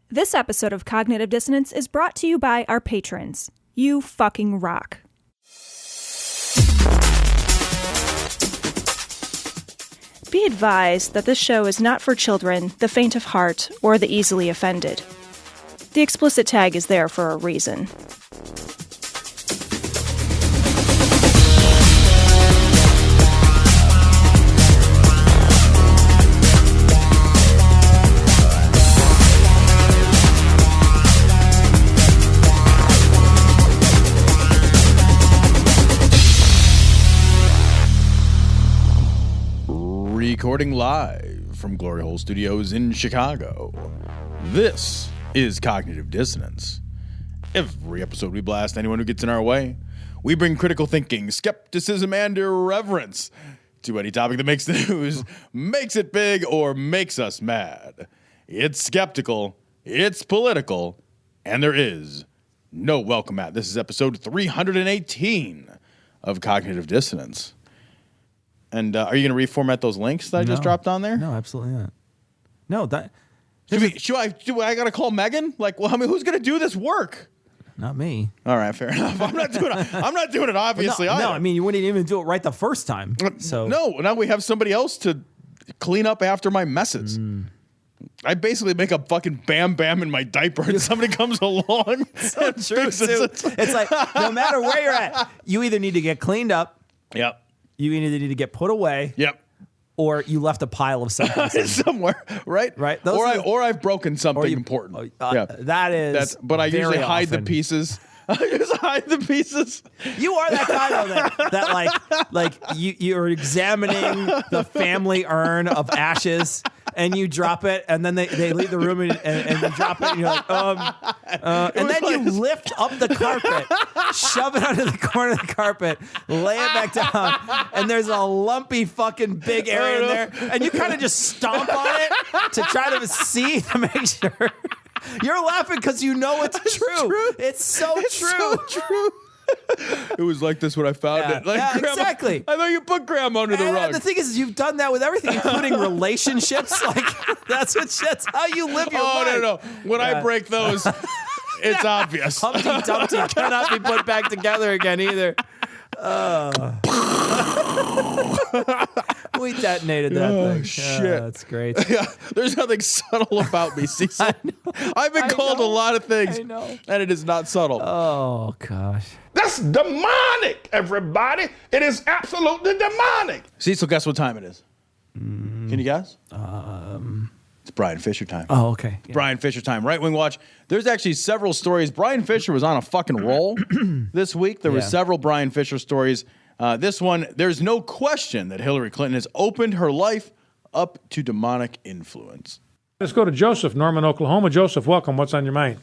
This episode of Cognitive Dissonance is brought to you by our patrons. You fucking rock. Be advised that this show is not for children, the faint of heart, or the easily offended. The explicit tag is there for a reason. Recording live from Glory Hole Studios in Chicago. This is Cognitive Dissonance. Every episode we blast anyone who gets in our way. We bring critical thinking, skepticism, and irreverence to any topic that makes the news, makes it big, or makes us mad. It's skeptical, it's political, and there is no welcome mat. This is episode 318 of Cognitive Dissonance. And are you going to reformat those links that I just dropped on there? No, absolutely not. No, that... Do I got to call Megan? Like, well, I mean, who's going to do this work? Not me. All right, fair enough. I'm not doing it, obviously. No, I mean, you wouldn't even do it right the first time. So no, now we have somebody else to clean up after my messes. I basically make a fucking bam bam in my diaper and somebody comes along. So true, too. It's like, no matter where you're at, you either need to get cleaned up. Yep. You either need to get put away. Yep. Or you left a pile of something somewhere, right? Right. Or I've broken something important. That is. But I usually hide the pieces. I just hide the pieces. You are that guy though that you're examining the family urn of ashes and you drop it and then they leave the room and you drop it and you're like and then you lift up the carpet, shove it under the corner of the carpet, lay it back down, and there's a lumpy fucking big area in there and you kind of just stomp on it to try to see to make sure. You're laughing because you know it's true. It's so true. It was like this when I found it. Like, Grandma, exactly. I thought you put Grandma under the rug. The thing is, you've done that with everything, including relationships. Like that's how you live your life. No. When I break those, it's obvious. Humpty Dumpty cannot be put back together again either. We detonated that thing. Shit. That's great. Yeah, there's nothing subtle about me, Cecil. I've been called a lot of things, and it is not subtle. Oh, gosh. That's demonic, everybody. It is absolutely demonic. Cecil, guess what time it is? Can you guess? It's Bryan Fischer time. Oh, okay. Yeah. Bryan Fischer time. Right Wing Watch. There's actually several stories. Bryan Fischer was on a fucking roll this week. There were several Bryan Fischer stories. This one, there's no question that Hillary Clinton has opened her life up to demonic influence. Let's go to Joseph, Norman, Oklahoma. Joseph, welcome. What's on your mind?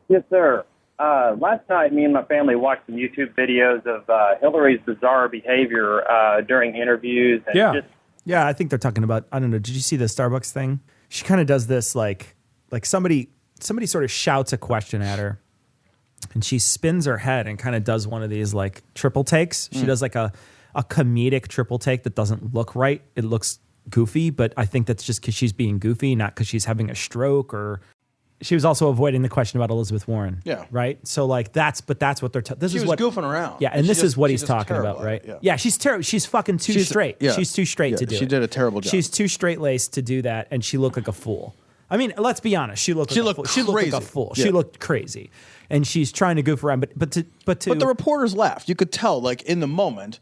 Yes, sir. Last night, me and my family watched some YouTube videos of Hillary's bizarre behavior during interviews. And Yeah, I think they're talking about, I don't know, did you see the Starbucks thing? She kind of does this like somebody sort of shouts a question at her and she spins her head and kind of does one of these like triple takes. She does like a comedic triple take that doesn't look right. It looks goofy, but I think that's just because she's being goofy, not because she's having a stroke or... She was also avoiding the question about Elizabeth Warren. Yeah. Right? So, like, that's what they're... She was goofing around. Yeah, and this is what he's talking about, right? Yeah, she's terrible. She's fucking too straight. Yeah. She's too straight to do it. She did a terrible job. She's too straight-laced to do that, and she looked like a fool. I mean, let's be honest. She looked like a fool. Yeah. She looked crazy. And she's trying to goof around, but the reporters laughed. You could tell, like, in the moment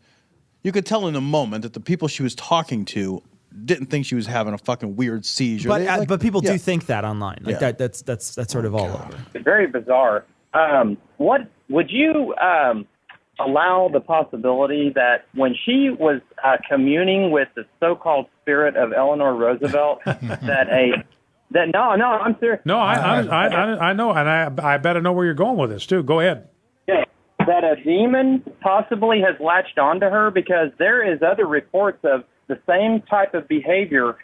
that the people she was talking to didn't think she was having a fucking weird seizure. But people do think that online. Like that's sort of all over. It's very bizarre. What would you allow the possibility that when she was communing with the so-called spirit of Eleanor Roosevelt, no, I'm serious. No, I know, and I better know where you're going with this too. Go ahead. Yeah, that a demon possibly has latched onto her, because there is other reports of the same type of behavior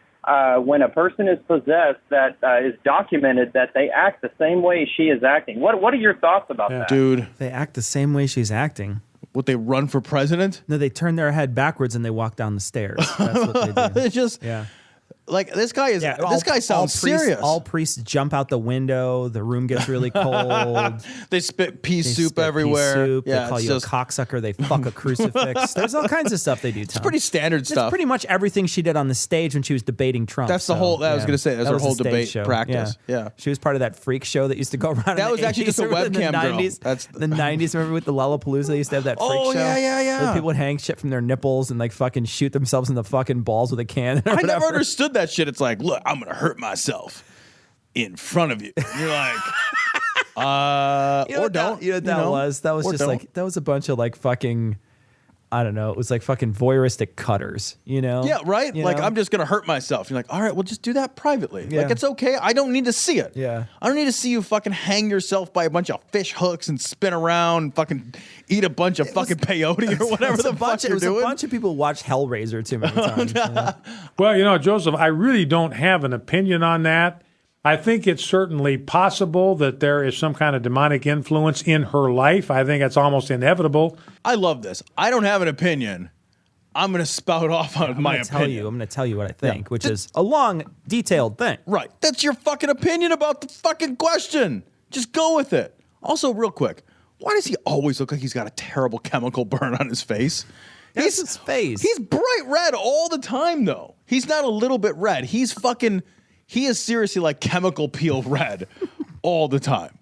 when a person is possessed that is documented, that they act the same way she is acting. What are your thoughts about that? Dude. They act the same way she's acting. Would they run for president? No, they turn their head backwards and they walk down the stairs. That's what they do. It's just... Yeah. Like this guy is. This guy sounds serious. All priests jump out the window. The room gets really cold. They spit pea soup everywhere. They call you a cocksucker. They fuck a crucifix. There's all kinds of stuff they do. Tom. It's pretty standard stuff. It's pretty much everything she did on the stage when she was debating Trump. That's the whole. I was going to say that's her whole debate practice. Yeah, she was part of that freak show that used to go around. That was actually just a webcam girl. That's the 90s. Remember with the Lollapalooza, they used to have that freak show. Yeah. Where people would hang shit from their nipples and like fucking shoot themselves in the fucking balls with a can. I never understood that shit. It's like, look, I'm gonna hurt myself in front of you. And you're like, or don't. You know what that was? That was just like that was a bunch of like fucking. I don't know. It was like fucking voyeuristic cutters, you know? Yeah, right? You like, know? I'm just going to hurt myself. You're like, all right, well, just do that privately. Yeah. Like, it's okay. I don't need to see it. Yeah. I don't need to see you fucking hang yourself by a bunch of fish hooks and spin around and fucking eat a bunch of fucking peyote or whatever the fuck you're doing. A bunch of people watch Hellraiser too many times. You know? Well, you know, Joseph, I really don't have an opinion on that. I think it's certainly possible that there is some kind of demonic influence in her life. I think it's almost inevitable. I love this. I don't have an opinion. I'm going to spout off on my opinion. I'm going to tell you what I think, which is a long, detailed thing. Right. That's your fucking opinion about the fucking question. Just go with it. Also, real quick, why does he always look like he's got a terrible chemical burn on his face? That's his face. He's bright red all the time, though. He's not a little bit red. He is seriously like chemical peel red all the time.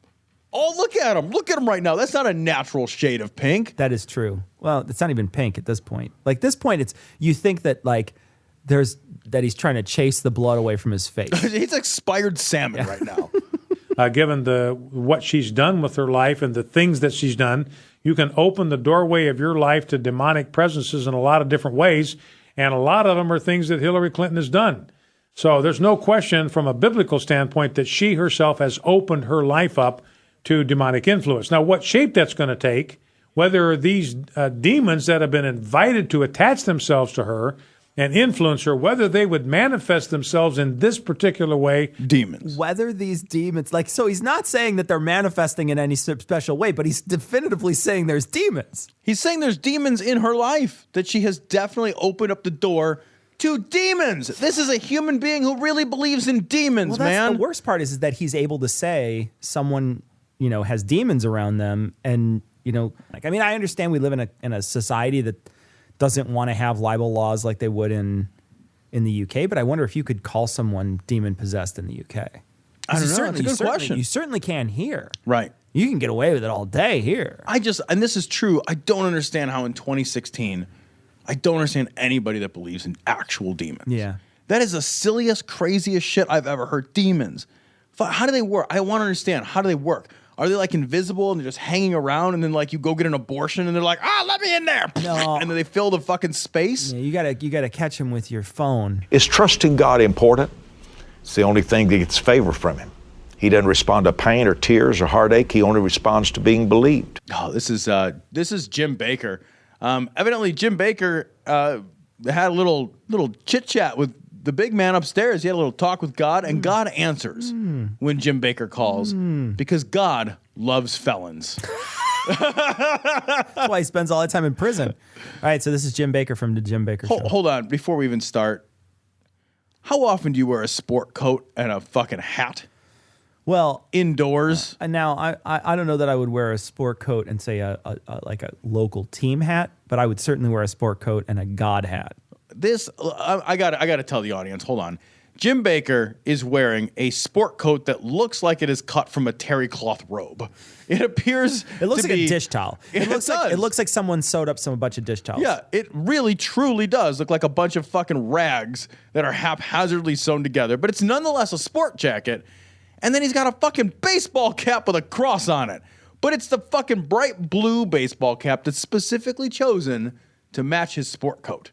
Oh, look at him. Look at him right now. That's not a natural shade of pink. That is true. Well, it's not even pink at this point. Like this point, it's you think that like that he's trying to chase the blood away from his face. He's expired salmon right now. Given what she's done with her life and the things that she's done, you can open the doorway of your life to demonic presences in a lot of different ways, and a lot of them are things that Hillary Clinton has done. So there's no question from a biblical standpoint that she herself has opened her life up to demonic influence. Now, what shape that's going to take, whether these demons that have been invited to attach themselves to her and influence her, whether they would manifest themselves in this particular way. Demons. Whether these demons, like, so he's not saying that they're manifesting in any special way, but he's definitively saying there's demons. He's saying there's demons in her life, that she has definitely opened up the door to demons. This is a human being who really believes in demons, man. The worst part is that he's able to say someone, you know, has demons around them. And, you know, like, I mean, I understand we live in a society that doesn't want to have libel laws like they would in the UK, but I wonder if you could call someone demon possessed in the UK. I don't know. It's a good question. You certainly can here. Right. You can get away with it all day here. And this is true, I don't understand how in 2016, I don't understand anybody that believes in actual demons. Yeah. That is the silliest, craziest shit I've ever heard. Demons. How do they work? I want to understand. How do they work? Are they like invisible and they're just hanging around and then like you go get an abortion and they're like, let me in there. No. And then they fill the fucking space? Yeah, you gotta catch him with your phone. Is trusting God important? It's the only thing that gets favor from him. He doesn't respond to pain or tears or heartache. He only responds to being believed. Oh, this is Jim Bakker. Evidently, Jim Bakker had a little chit chat with the big man upstairs. He had a little talk with God, and God answers when Jim Bakker calls because God loves felons. That's why he spends all that time in prison. All right, so this is Jim Bakker from the Jim Bakker Show. Hold on, before we even start. How often do you wear a sport coat and a fucking hat? Well, indoors. Now, I don't know that I would wear a sport coat and say a local team hat, but I would certainly wear a sport coat and a God hat. I got to tell the audience. Hold on. Jim Bakker is wearing a sport coat that looks like it is cut from a terry cloth robe. It appears. It looks like a dish towel. It looks like someone sewed up a bunch of dish towels. Yeah, it really, truly does look like a bunch of fucking rags that are haphazardly sewn together. But it's nonetheless a sport jacket. And then he's got a fucking baseball cap with a cross on it. But it's the fucking bright blue baseball cap that's specifically chosen to match his sport coat.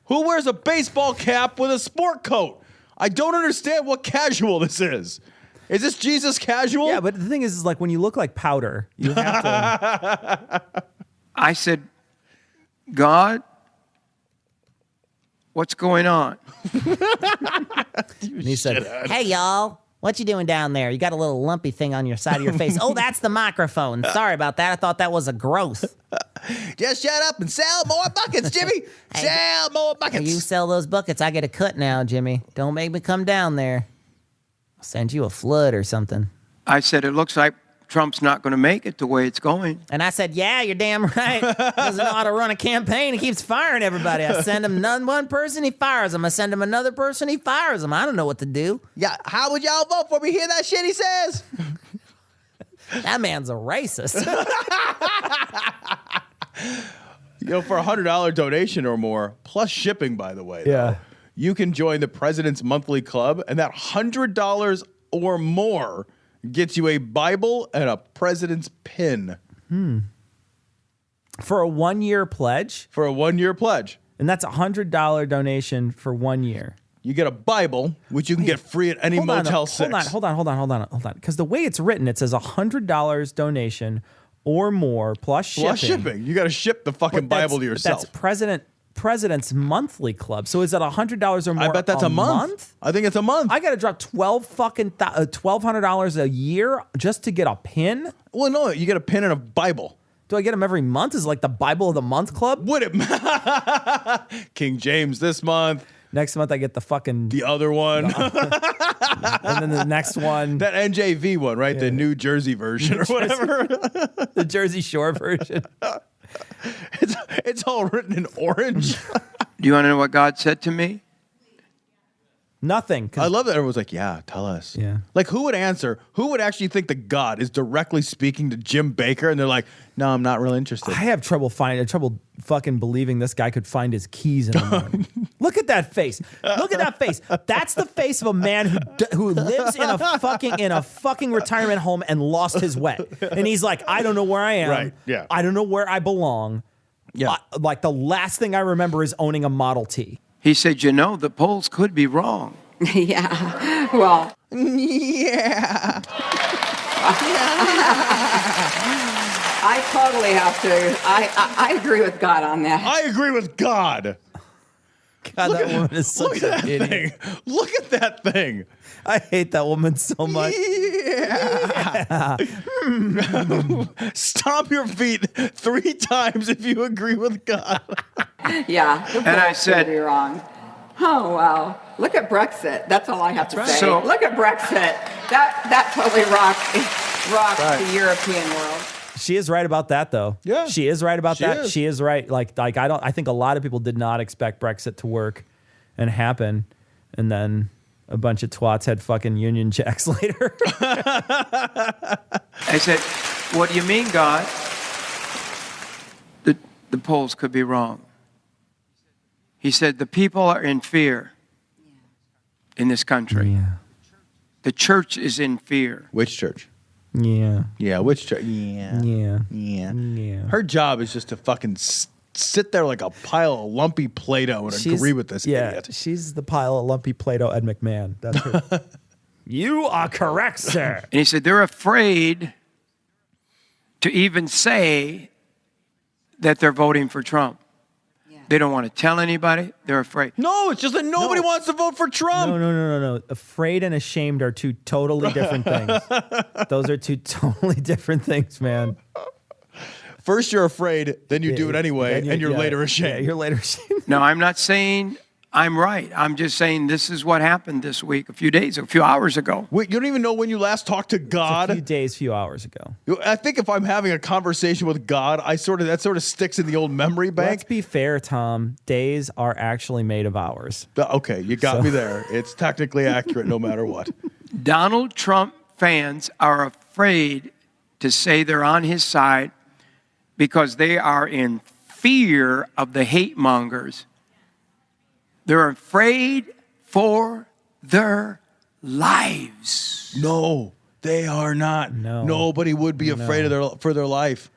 Who wears a baseball cap with a sport coat? I don't understand what casual this is. Is this Jesus casual? Yeah, but the thing is like when you look like powder, you have to... I said, God, what's going on? And he said, hey, y'all. What you doing down there? You got a little lumpy thing on your side of your face. Oh, that's the microphone. Sorry about that. I thought that was a growth. Just shut up and sell more buckets, Jimmy. Sell more buckets. You sell those buckets, I get a cut now, Jimmy. Don't make me come down there. I'll send you a flood or something. I said, it looks like Trump's not going to make it the way it's going. And I said, yeah, you're damn right. Doesn't know how to run a campaign. He keeps firing everybody. I send him one person, he fires him. I send him another person, he fires him. I don't know what to do. Yeah, how would y'all vote for me? Hear that shit he says? That man's a racist. For a $100 donation or more, plus shipping, by the way, though, you can join the President's Monthly Club, and that $100 or more gets you a Bible and a president's pin. For a 1-year pledge? For a 1-year pledge. And that's a $100 donation for 1 year. You get a Bible, which you can get free at any Motel 6. Hold on. Because the way it's written, it says $100 donation or more plus shipping. Plus shipping. You got to ship the fucking Bible to yourself. That's President's Monthly Club. So is it $100 or more? I bet that's a month. I think it's a month. I got to drop $1,200 a year just to get a pin? Well, no, you get a pin and a Bible. Do I get them every month? Is it like the Bible of the Month Club? Would it? King James this month. Next month I get the other one. And then the next one. That NJV one, right? Yeah. The New Jersey version or whatever. The Jersey Shore version. It's all written in orange. Do you want to know what God said to me? Nothing. I love that everyone's like, yeah, tell us. Yeah. Like, who would answer? Who would actually think that God is directly speaking to Jim Bakker? And they're like, no, I'm not really interested. I have trouble fucking believing this guy could find his keys in the morning. Look at that face. Look at that face. That's the face of a man who lives in a fucking retirement home and lost his way. And he's like, I don't know where I am. Right. Yeah. I don't know where I belong. Yeah. Like the last thing I remember is owning a Model T. He said, the polls could be wrong. Yeah. Well. Yeah. I totally have to. I agree with God on that. I agree with God. God, that woman is such an idiot. Look at that thing. I hate that woman so much. Yeah. Stomp your feet 3 times if you agree with God. Yeah. And I said, you're wrong. Oh, wow. Look at Brexit. That's all I have to say. So, look at Brexit. That totally rocked the European world. She is right about that, though. Yeah. She is right about that. She is right. Like I think a lot of people did not expect Brexit to work and happen. And then a bunch of twats had fucking Union Jacks later. I said, what do you mean, God? The polls could be wrong. He said, the people are in fear in this country. Yeah. The church is in fear. Which church? Yeah. Yeah, which church? Yeah. Yeah. Yeah. Yeah. Her job is just to fucking sit there like a pile of lumpy Play-Doh and agree with this idiot. She's the pile of lumpy Play-Doh Ed McMahon. That's her. You are correct, sir. And he said, they're afraid to even say that they're voting for Trump. They don't want to tell anybody. They're afraid. No, it's just that nobody wants to vote for Trump. No. Afraid and ashamed are 2 totally different things. Those are 2 totally different things, man. First you're afraid, then you do it anyway, and you're later ashamed. Yeah, you're later ashamed. No, I'm not saying I'm right. I'm just saying this is what happened this week, a few hours ago. Wait, you don't even know when you last talked to God? A few days, few hours ago. I think if I'm having a conversation with God, that sort of sticks in the old memory bank. Let's be fair, Tom. Days are actually made of hours. Okay, you got me there. It's technically accurate no matter what. Donald Trump fans are afraid to say they're on his side because they are in fear of the hate mongers. They're afraid for their lives. No, they are not. No. Nobody would be afraid for their life.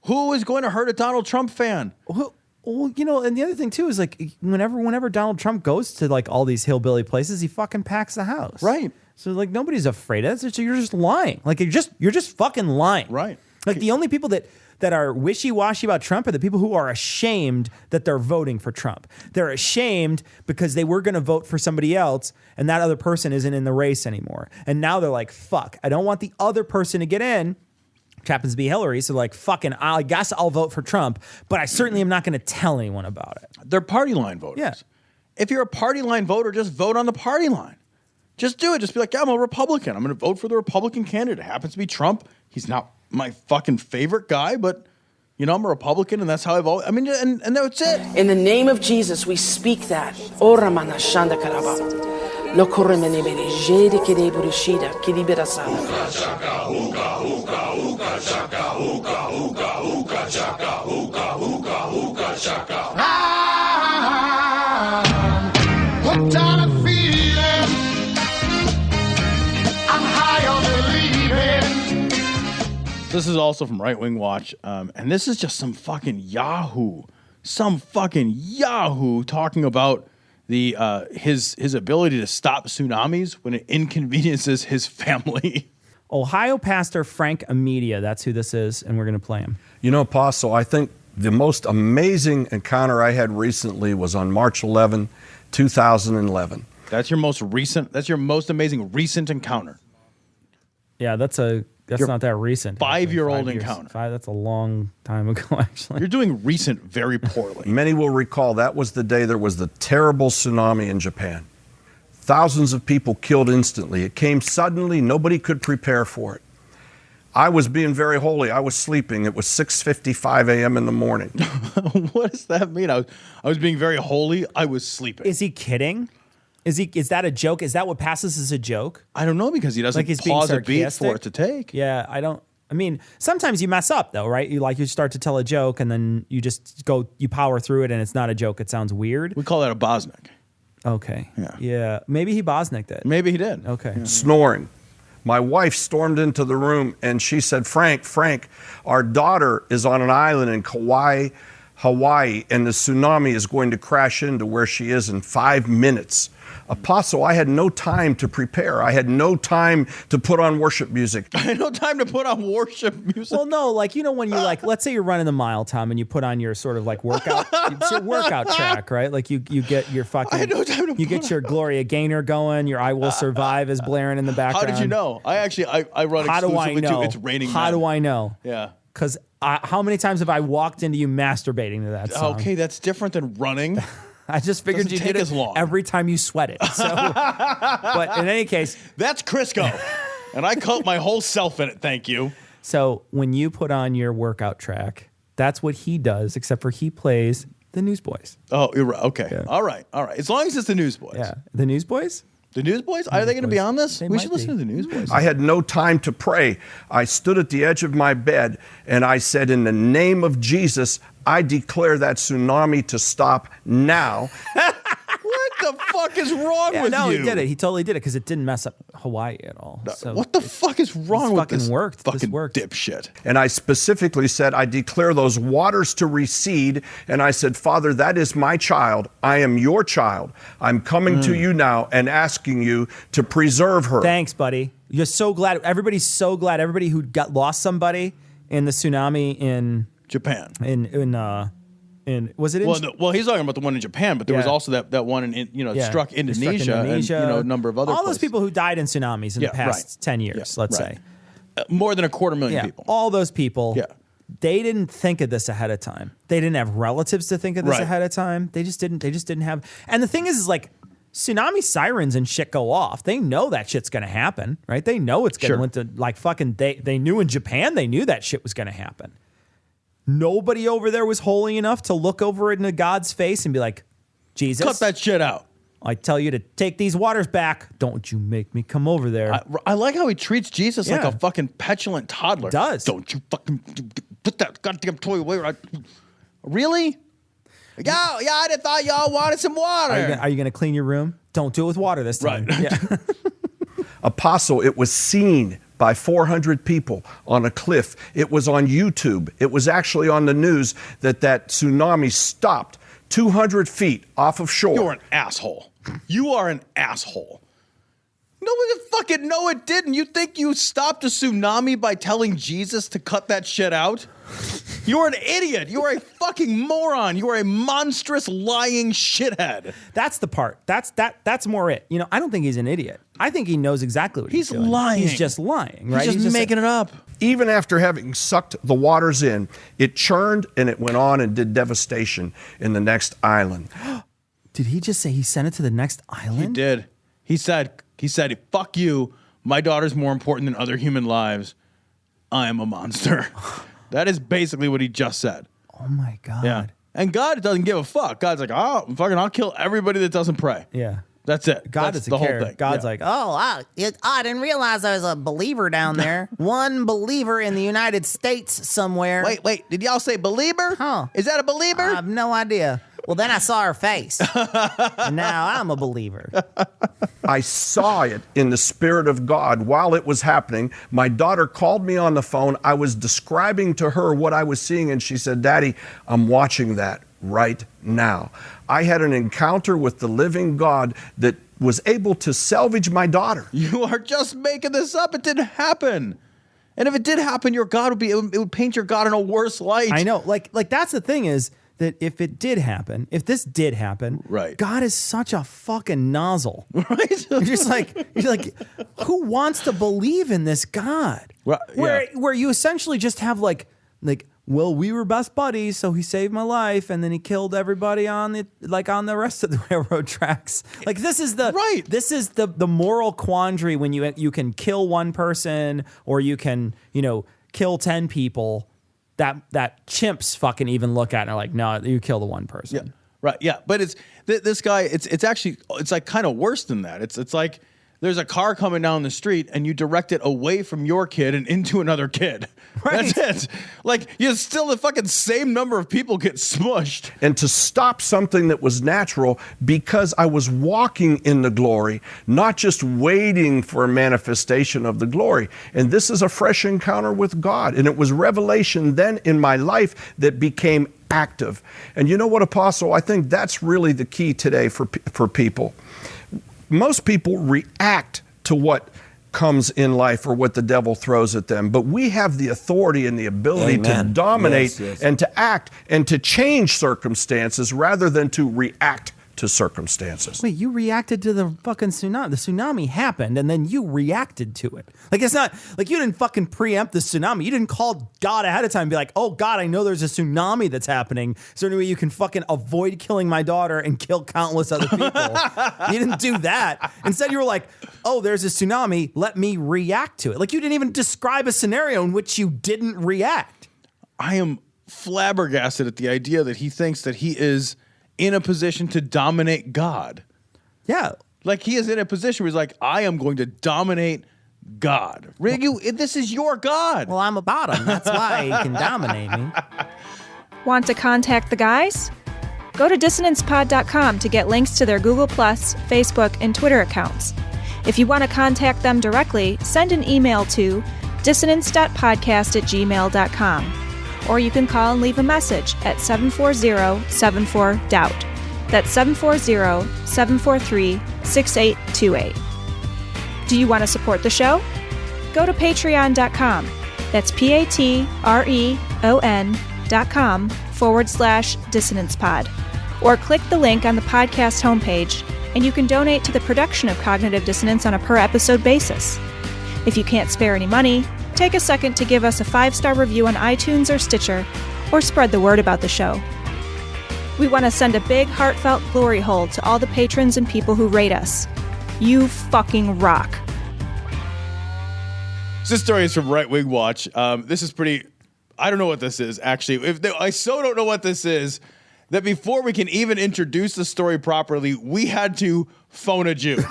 Who is going to hurt a Donald Trump fan? Well, and the other thing too is like whenever Donald Trump goes to like all these hillbilly places, he fucking packs the house. Right. So like nobody's afraid of it. So you're just lying. Like you're just fucking lying. Right. Like the only people that that are wishy-washy about Trump are the people who are ashamed that they're voting for Trump. They're ashamed because they were going to vote for somebody else and that other person isn't in the race anymore. And now they're like, fuck, I don't want the other person to get in, which happens to be Hillary. So like, fucking, I guess I'll vote for Trump, but I certainly am not going to tell anyone about it. They're party line voters. Yeah. If you're a party line voter, just vote on the party line. Just do it. Just be like, yeah, I'm a Republican. I'm going to vote for the Republican candidate. It happens to be Trump. He's not my fucking favorite guy, but, you know, I'm a Republican, and that's how I've always... I mean, and that's it. In the name of Jesus, we speak that. Ora mana shanda karaba. No koremene bere jede kede burishida kidibera sana. Uka chaka uka uka uka chaka uka uka uka chaka uka uka uka chaka. Hooked on a feeling. I'm high on believing. This is also from Right Wing Watch, and this is just some fucking Yahoo talking about the his ability to stop tsunamis when it inconveniences his family. Ohio pastor Frank Amedia, that's who this is, and we're going to play him. You know, Apostle, I think the most amazing encounter I had recently was on March 11, 2011. That's your most amazing recent encounter. Yeah, that's not that recent. 5-year-old encounter. That's a long time ago, actually. You're doing recent very poorly. Many will recall that was the day there was the terrible tsunami in Japan. Thousands of people killed instantly. It came suddenly. Nobody could prepare for it. I was being very holy. I was sleeping. It was 6:55 a.m. in the morning. What does that mean? I was being very holy. I was sleeping. Is he kidding? Is that a joke? Is that what passes as a joke? I don't know, because he doesn't pause a beat for it to take. Yeah, I mean, sometimes you mess up though, right? You start to tell a joke and then you just you power through it and it's not a joke. It sounds weird. We call that a Bosnick. Okay. Yeah. Maybe he Bosnicked it. Maybe he did. Okay. Yeah. Snoring. My wife stormed into the room and she said, Frank, our daughter is on an island in Kauai, Hawaii, and the tsunami is going to crash into where she is in 5 minutes. Apostle, I had no time to prepare. I had no time to put on worship music. I had no time to put on worship music. Well, no, when you let's say you're running the mile, Tom, and you put on your sort of like workout, it's your workout track, right? Like you get your fucking, I had no time to you get your Gloria Gaynor going, your I Will Survive is blaring in the background. How did you know? I run exclusively to It's Raining How do I know? Yeah. Because how many times have I walked into you masturbating to that song? Okay, that's different than running. I just figured you did it every time you sweat it. So, but in any case, that's Crisco, and I coat my whole self in it. Thank you. So when you put on your workout track, that's what he does, except for he plays the Newsboys. Oh, you're right. Okay. Yeah. All right. As long as it's the Newsboys. Yeah, the Newsboys. The Newsboys? Are they going to be on this? We should listen to the Newsboys. I had no time to pray. I stood at the edge of my bed and I said, in the name of Jesus, I declare that tsunami to stop now. What the fuck is wrong with you? No, he did it. He totally did it because it didn't mess up Hawaii at all. So what the fuck is wrong with this? Worked. Fucking worked. dipshit. And I specifically said, I declare those waters to recede. And I said, Father, that is my child. I am your child. I'm coming to you now and asking you to preserve her. Thanks, buddy. You're so glad. Everybody's so glad. Everybody who lost somebody in the tsunami in Japan. Was it in? Well, he's talking about the one in Japan, but there was also that one in struck Indonesia, and a number of other all places. those people who died in tsunamis in the past 10 years, let's say. More than 250,000 people. All those people, they didn't think of this ahead of time. They didn't have relatives to think of this ahead of time. They just didn't have. And the thing is like, tsunami sirens and shit go off. They know that shit's going to happen, right? They know it's going to like fucking. They knew in Japan. They knew that shit was going to happen. Nobody over there was holy enough to look over into God's face and be like, Jesus, cut that shit out. I tell you to take these waters back. Don't you make me come over there. I like how he treats Jesus like a fucking petulant toddler. He does. Don't you fucking put that goddamn toy away. Really? Yeah, I thought y'all wanted some water. Are you going to clean your room? Don't do it with water this time. Right. Yeah. Apostle, it was seen by 400 people on a cliff. It was on YouTube. It was actually on the news that tsunami stopped 200 feet off of shore. You're an asshole. You are an asshole. No, it didn't. You think you stopped a tsunami by telling Jesus to cut that shit out? You are an idiot. You are a fucking moron. You are a monstrous lying shithead. That's the part. That's more it. You know, I don't think he's an idiot. I think he knows exactly what he's doing. Lying. He's just lying, right? He's just making it up. Even after having sucked the waters in, it churned and it went on and did devastation in the next island. Did he just say he sent it to the next island? He did. He said, fuck you. My daughter's more important than other human lives. I am a monster. That is basically what he just said. Oh my God. Yeah. And God doesn't give a fuck. God's like, oh, fucking, I'll kill everybody that doesn't pray. Yeah. That's it. God That's doesn't the whole care. thing. God's like, I didn't realize I was a believer down there. One believer in the United States somewhere. Wait. Did y'all say believer? Huh. Is that a believer? I have no idea. Well, then I saw her face. And now I'm a believer. I saw it in the Spirit of God while it was happening. My daughter called me on the phone. I was describing to her what I was seeing, and she said, Daddy, I'm watching that right now. I had an encounter with the living God that was able to salvage my daughter. You are just making this up. It didn't happen. And if it did happen, your God would it would paint your God in a worse light. I know. Like that's the thing is that if it did happen, if this did happen, right. God is such a fucking nozzle. Right? You're like, who wants to believe in this God? Right, Where you essentially just have like, well, we were best buddies, so he saved my life, and then he killed everybody on the rest of the railroad tracks. Like this is the moral quandary when you can kill one person or you can, kill 10 people. That chimps fucking even look at and are like, no, you kill the one person. Yeah. Right. Yeah. But it's this guy. It's actually like kind of worse than that. It's like there's a car coming down the street and you direct it away from your kid and into another kid. Right. That's it. Like you still the fucking same number of people get smushed. And to stop something that was natural because I was walking in the glory, not just waiting for a manifestation of the glory. And this is a fresh encounter with God. And it was revelation then in my life that became active. And you know what, Apostle? I think that's really the key today for people. Most people react to what comes in life or what the devil throws at them. But we have the authority and the ability to dominate and to act and to change circumstances rather than to react to circumstances. Wait, you reacted to the fucking tsunami. The tsunami happened and then you reacted to it. Like it's not like you didn't fucking preempt the tsunami. You didn't call God ahead of time and be like, oh God, I know there's a tsunami that's happening. Is there any way you can fucking avoid killing my daughter and kill countless other people? You didn't do that. Instead you were like, oh, there's a tsunami. Let me react to it. Like you didn't even describe a scenario in which you didn't react. I am flabbergasted at the idea that he thinks that he is in a position to dominate God. Yeah. Like he is in a position where he's like, I am going to dominate God. This is your God. Well, I'm a bottom. That's why he can dominate me. Want to contact the guys? Go to dissonancepod.com to get links to their Google+, Facebook, and Twitter accounts. If you want to contact them directly, send an email to dissonance.podcast@gmail.com. Or you can call and leave a message at 740-74-DOUBT. That's 740-743-6828. Do you want to support the show? Go to patreon.com. That's patreon.com/dissonancepod. Or click the link on the podcast homepage, and you can donate to the production of Cognitive Dissonance on a per-episode basis. If you can't spare any money, take a second to give us a 5-star review on iTunes or Stitcher, or spread the word about the show. We want to send a big, heartfelt glory hole to all the patrons and people who rate us. You fucking rock. This story is from Right Wing Watch. This is pretty... I don't know what this is, actually. I so don't know what this is that before we can even introduce the story properly, we had to phone a Jew.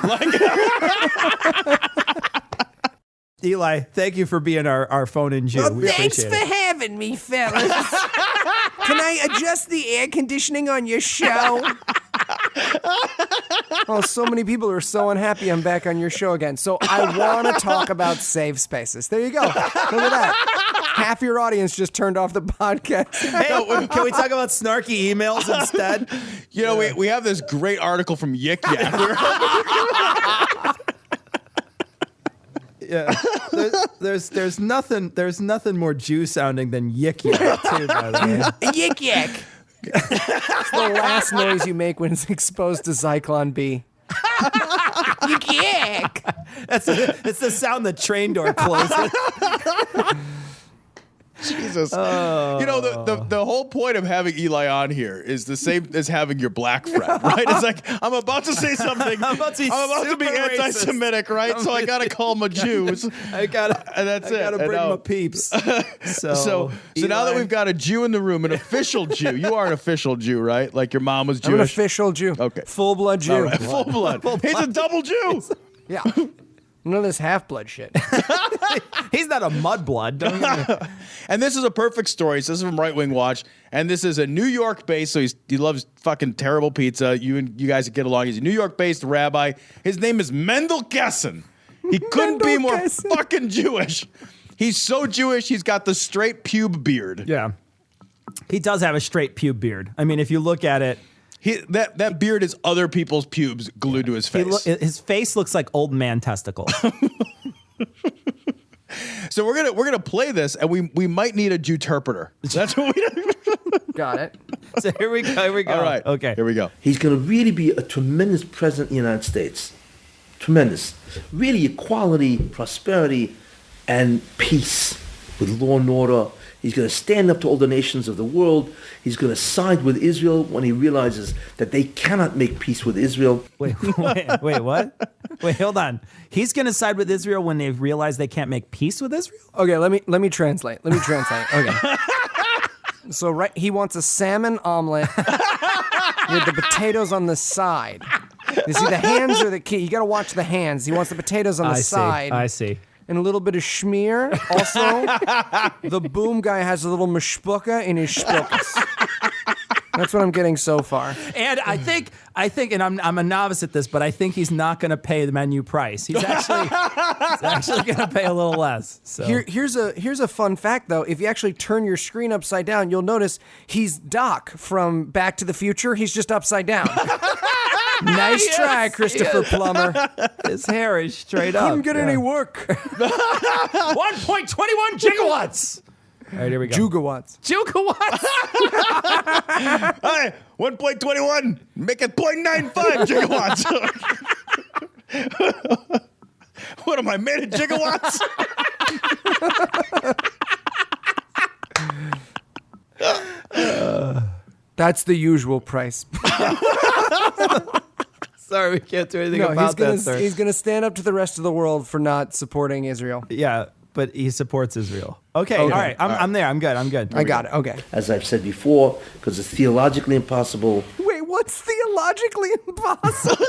Eli, thank you for being our phone-in Jew. Well, we thanks appreciate for it. having me, fellas. Can I adjust the air conditioning on your show? Oh, so many people are so unhappy I'm back on your show again. So I want to talk about safe spaces. There you go. Look at that. Half your audience just turned off the podcast. Hey, can we talk about snarky emails instead? We have this great article from Yik Yak. Yeah. There's nothing more Jew sounding than yik yak too, by the way. Yik yak. It's the last noise you make when it's exposed to Zyklon B. Yik yak. It's the sound the train door closes. Jesus. You know, the whole point of having Eli on here is the same as having your black friend, right? It's like, I'm about to say something. I'm about to be anti-Semitic, right? So I got to call my Jews. I got to bring my peeps. So now that we've got a Jew in the room, an official Jew. You are an official Jew, right? Like your mom was Jewish. I'm an official Jew. Okay. Full-blood Jew. Right. Full blood. He's a double Jew. Yeah. None of this half-blood shit. He's not a mudblood. And this is a perfect story. So this is from Right Wing Watch, and this is a New York-based. So he loves fucking terrible pizza. You guys get along. He's a New York-based rabbi. His name is Mendel Gessen. He couldn't be more fucking Jewish. He's so Jewish. He's got the straight pube beard. Yeah, he does have a straight pube beard. I mean, if you look at it. That beard is other people's pubes glued to his face. His face looks like old man testicles. So we're gonna play this, and we might need a Jewterpreter. That's what we got it. So here we go. All right. Okay. Here we go. He's going to really be a tremendous president in the United States. Tremendous. Really equality, prosperity, and peace with law and order. He's going to stand up to all the nations of the world. He's going to side with Israel when he realizes that they cannot make peace with Israel. Wait, what? Wait, hold on. He's going to side with Israel when they realize they can't make peace with Israel? Okay, let me translate. Okay. So he wants a salmon omelet with the potatoes on the side. You see, the hands are the key. You got to watch the hands. He wants the potatoes on the side. I see. And a little bit of schmear. Also, the boom guy has a little mishpuka in his shpukas. That's what I'm getting so far. And I think, and I'm a novice at this, but I think he's not going to pay the menu price. He's actually going to pay a little less. So. Here's a fun fact, though. If you actually turn your screen upside down, you'll notice he's Doc from Back to the Future. He's just upside down. Nice try, Christopher Plummer. His hair is straight up. Couldn't get any work. 1.21 gigawatts. All right, here we go. Jugawatts. Hi, 1.21. Make it 0.95 gigawatts. What am I, made of gigawatts? That's the usual price. Sorry, we can't do anything about that, sir. He's going to stand up to the rest of the world for not supporting Israel. Yeah, but he supports Israel. Okay. All right. I'm there. I'm good. I got it. Okay. As I've said before, because it's theologically impossible. Wait, what's theologically impossible?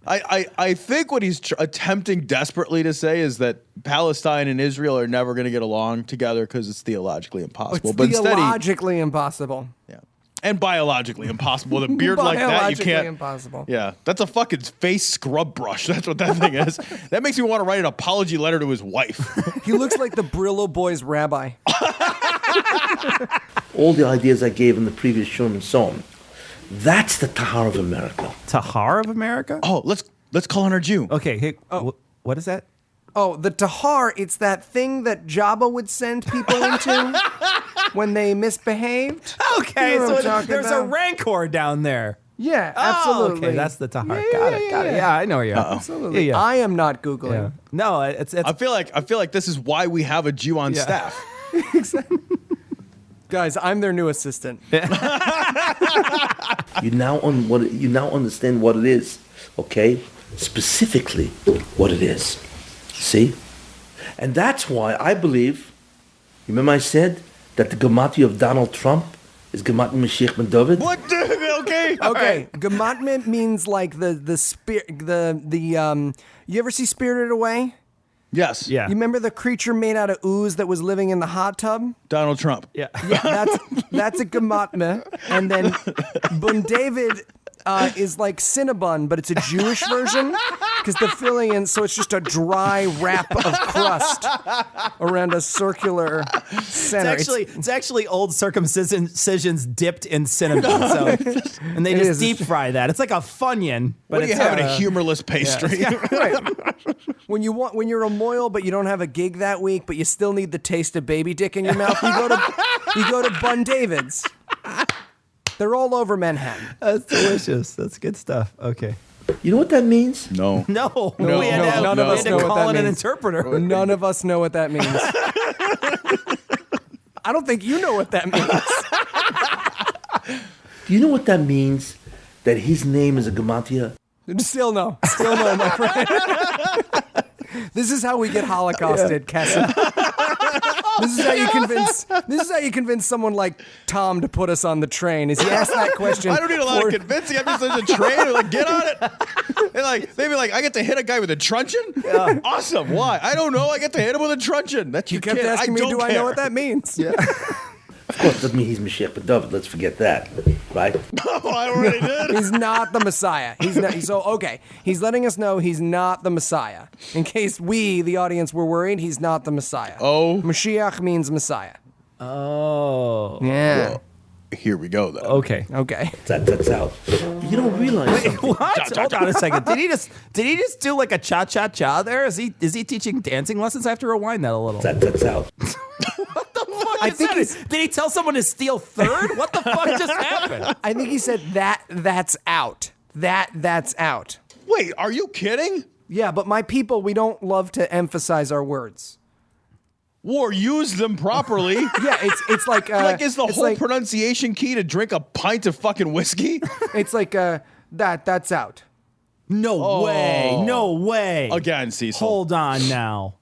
I think what he's attempting desperately to say is that Palestine and Israel are never going to get along together because it's theologically impossible. It's theologically impossible. Yeah. And biologically impossible. With a beard like that, you can't. Impossible. Yeah, that's a fucking face scrub brush. That's what that thing is. That makes me want to write an apology letter to his wife. He looks like the Brillo Boys rabbi. All the ideas I gave in the previous show and so on. That's the Tahar of America. Tahar of America? Oh, let's call on our Jew. Okay. Hey, what is that? Oh, the Tahar, it's that thing that Jabba would send people into when they misbehaved. Okay, you know so there's a rancor down there. Yeah, absolutely. Okay, that's the Tahar. Got it. Yeah, I know where you are. Absolutely. Yeah. I am not Googling. Yeah. No, it's. I feel like this is why we have a Jew on staff. Exactly. Guys, I'm their new assistant. You now understand what it is, okay? Specifically, what it is. See? And that's why I believe, remember I said that the gematria of Donald Trump is gematria Mashiach ben David? What? Okay. Okay. Gematria means like the spirit, you ever see Spirited Away? Yes. Yeah. You remember the creature made out of ooze that was living in the hot tub? Donald Trump. Yeah. That's a gematria. And then Bun David is like Cinnabon, but it's a Jewish version because the filling in, so it's just a dry wrap of crust around a circular center. It's actually old circumcisions dipped in cinnamon. So, and they just deep fry that. It's like a Funyun. But What do you have in a humorless pastry? Right. When you're a moil, but you don't have a gig that week, but you still need the taste of baby dick in your mouth, you go to Bun David's. They're all over Manhattan. That's delicious. That's good stuff. Okay. You know what that means? No. No. None of us know what that means. An interpreter. None of us know what that means. I don't think you know what that means. Do you know what that means? That his name is a gematria? Still no, my friend. This is how we get Holocausted, Kessin. This is how you convince someone like Tom to put us on the train. Is he asked that question? I don't need a lot of convincing. I'm just a train. They're like, get on it. And they'd be like, I get to hit a guy with a truncheon? Yeah. Awesome. Why? I don't know. I get to hit him with a truncheon. That's you kept asking me, do I know what that means? Yeah. Of course, it doesn't mean he's Mashiach, but David, let's forget that, right? Oh, I already did. He's not the Messiah. He's not. So, okay, he's letting us know he's not the Messiah. In case we, the audience, were worried, he's not the Messiah. Oh. Mashiach means Messiah. Oh. Yeah. Well, here we go, then. Okay. That's out. You don't realize something. What? Hold on a second. Did he just do like a cha-cha-cha there? Is he teaching dancing lessons? I have to rewind that a little. That's out. What the fuck did he tell someone to steal third? What the fuck just happened? I think he said that's out. That's out. Wait, are you kidding? Yeah, but my people, we don't love to emphasize our words. Or use them properly. Yeah, it's like is the whole pronunciation key to drink a pint of fucking whiskey? It's like that's out. No way. Again, Cecil. Hold on now.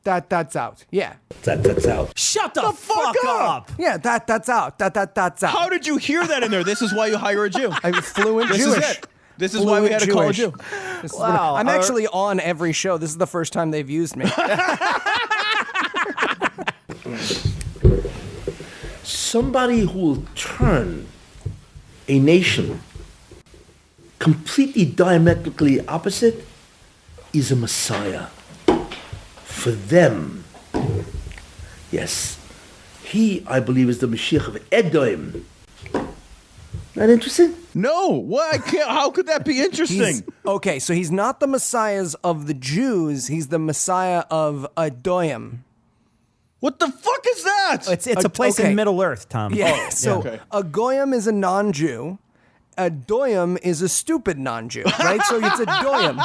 That's out. Yeah. That's out. Shut the fuck up. Yeah, that's out. That's out. How did you hear that in there? This is why you hire a Jew. I'm fluent This Jewish. is it. This is why we had to call a Jew. Wow. I'm actually on every show. This is the first time they've used me. Somebody who will turn a nation completely diametrically opposite is a Messiah. For them, yes, he, I believe, is the Mashiach of Edom. Not interesting? No. What? I can't. How could that be interesting? Okay, so he's not the Messiahs of the Jews. He's the Messiah of Edom. What the fuck is that? It's a place in Middle Earth, Tom. Yeah. A goyim is a non-Jew. A doyim is a stupid non-Jew, right? So it's a doyim.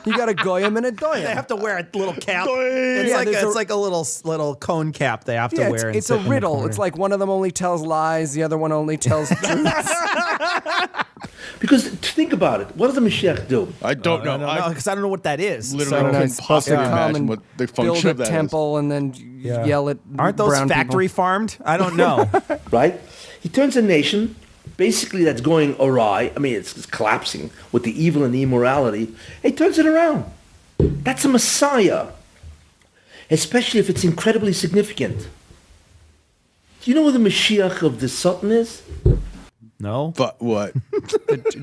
You got a goyim and a doyim. They have to wear a little cap. It's like a little cone cap they have to wear. It's a riddle. It's like one of them only tells lies, the other one only tells truths. Because think about it. What does the Mashiach do? I don't know. Because I don't know what that is. Literally can't possibly imagine what the function of that is. Build a temple and then yell at Aren't those brown factory people. farmed? I don't know. Right? He turns a nation, basically that's going awry. I mean, it's collapsing with the evil and the immorality. He turns it around. That's a Messiah. Especially if it's incredibly significant. Do you know where the Mashiach of the Sultan is? No. But what?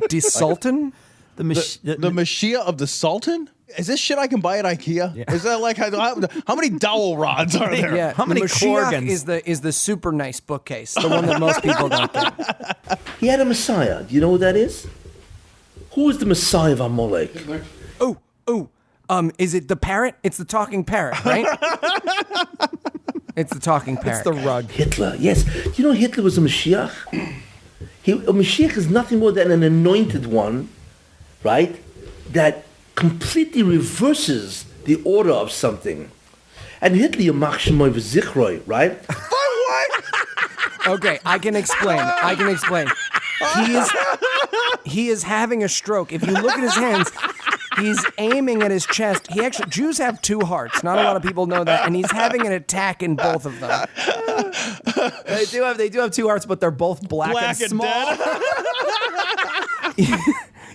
The Sultan? The Mashiach of the Sultan? Is this shit I can buy at IKEA? Yeah. Is that like how many dowel rods are there? Yeah, how many Mashiach is the super nice bookcase, the one that most people don't get. He had a Messiah. Do you know who that is? Who is the Messiah of Amalek? Is it the parrot? It's the talking parrot, right? It's the talking parrot. It's the rug. Hitler, yes. Do you know Hitler was a Mashiach? A Mashiach is nothing more than an anointed one, right? That completely reverses the order of something. And Hitler, Yamach Shemoy V'Zichroi, right? What? Okay, I can explain. He is having a stroke. If you look at his hands, he's aiming at his chest. Jews have two hearts. Not a lot of people know that, and he's having an attack in both of them. They do have two hearts, but they're both black and small.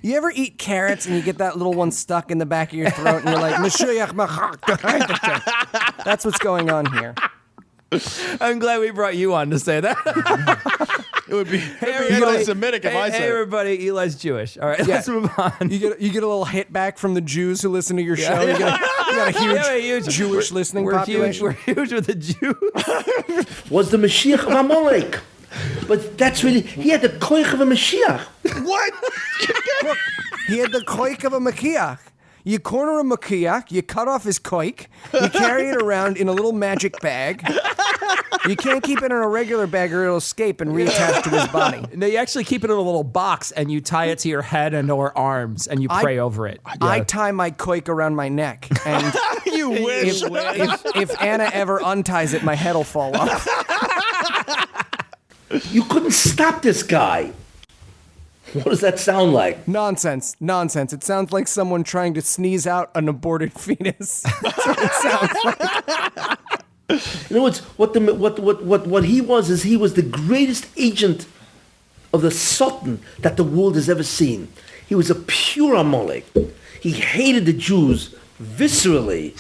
You ever eat carrots and you get that little one stuck in the back of your throat and you're like, Mashiach Machak. That's what's going on here. I'm glad we brought you on to say that. It would be anti-Semitic if I said Hey, it. everybody, Eli's Jewish. All right, Yeah. let's move on. You get a little hit back from the Jews who listen to your show. You got a huge Jewish listening population. We're huge with the Jews. Was the Mashiach of Amalek. But that's really, he had the koich of a Mashiach. What? Look, he had the koich of a Mashiach. You corner a Mashiach, you cut off his koich, you carry it around in a little magic bag. You can't keep it in a regular bag or it'll escape and reattach to his body. No, you actually keep it in a little box and you tie it to your head and or arms and you pray over it. I tie my koich around my neck, and You wish. if Anna ever unties it, my head'll fall off. You couldn't stop this guy. What does that sound like? Nonsense. It sounds like someone trying to sneeze out an aborted fetus. That's what it sounds like. In other words, what he was is he was the greatest agent of the Sultan that the world has ever seen. He was a pure Amalek. He hated the Jews viscerally.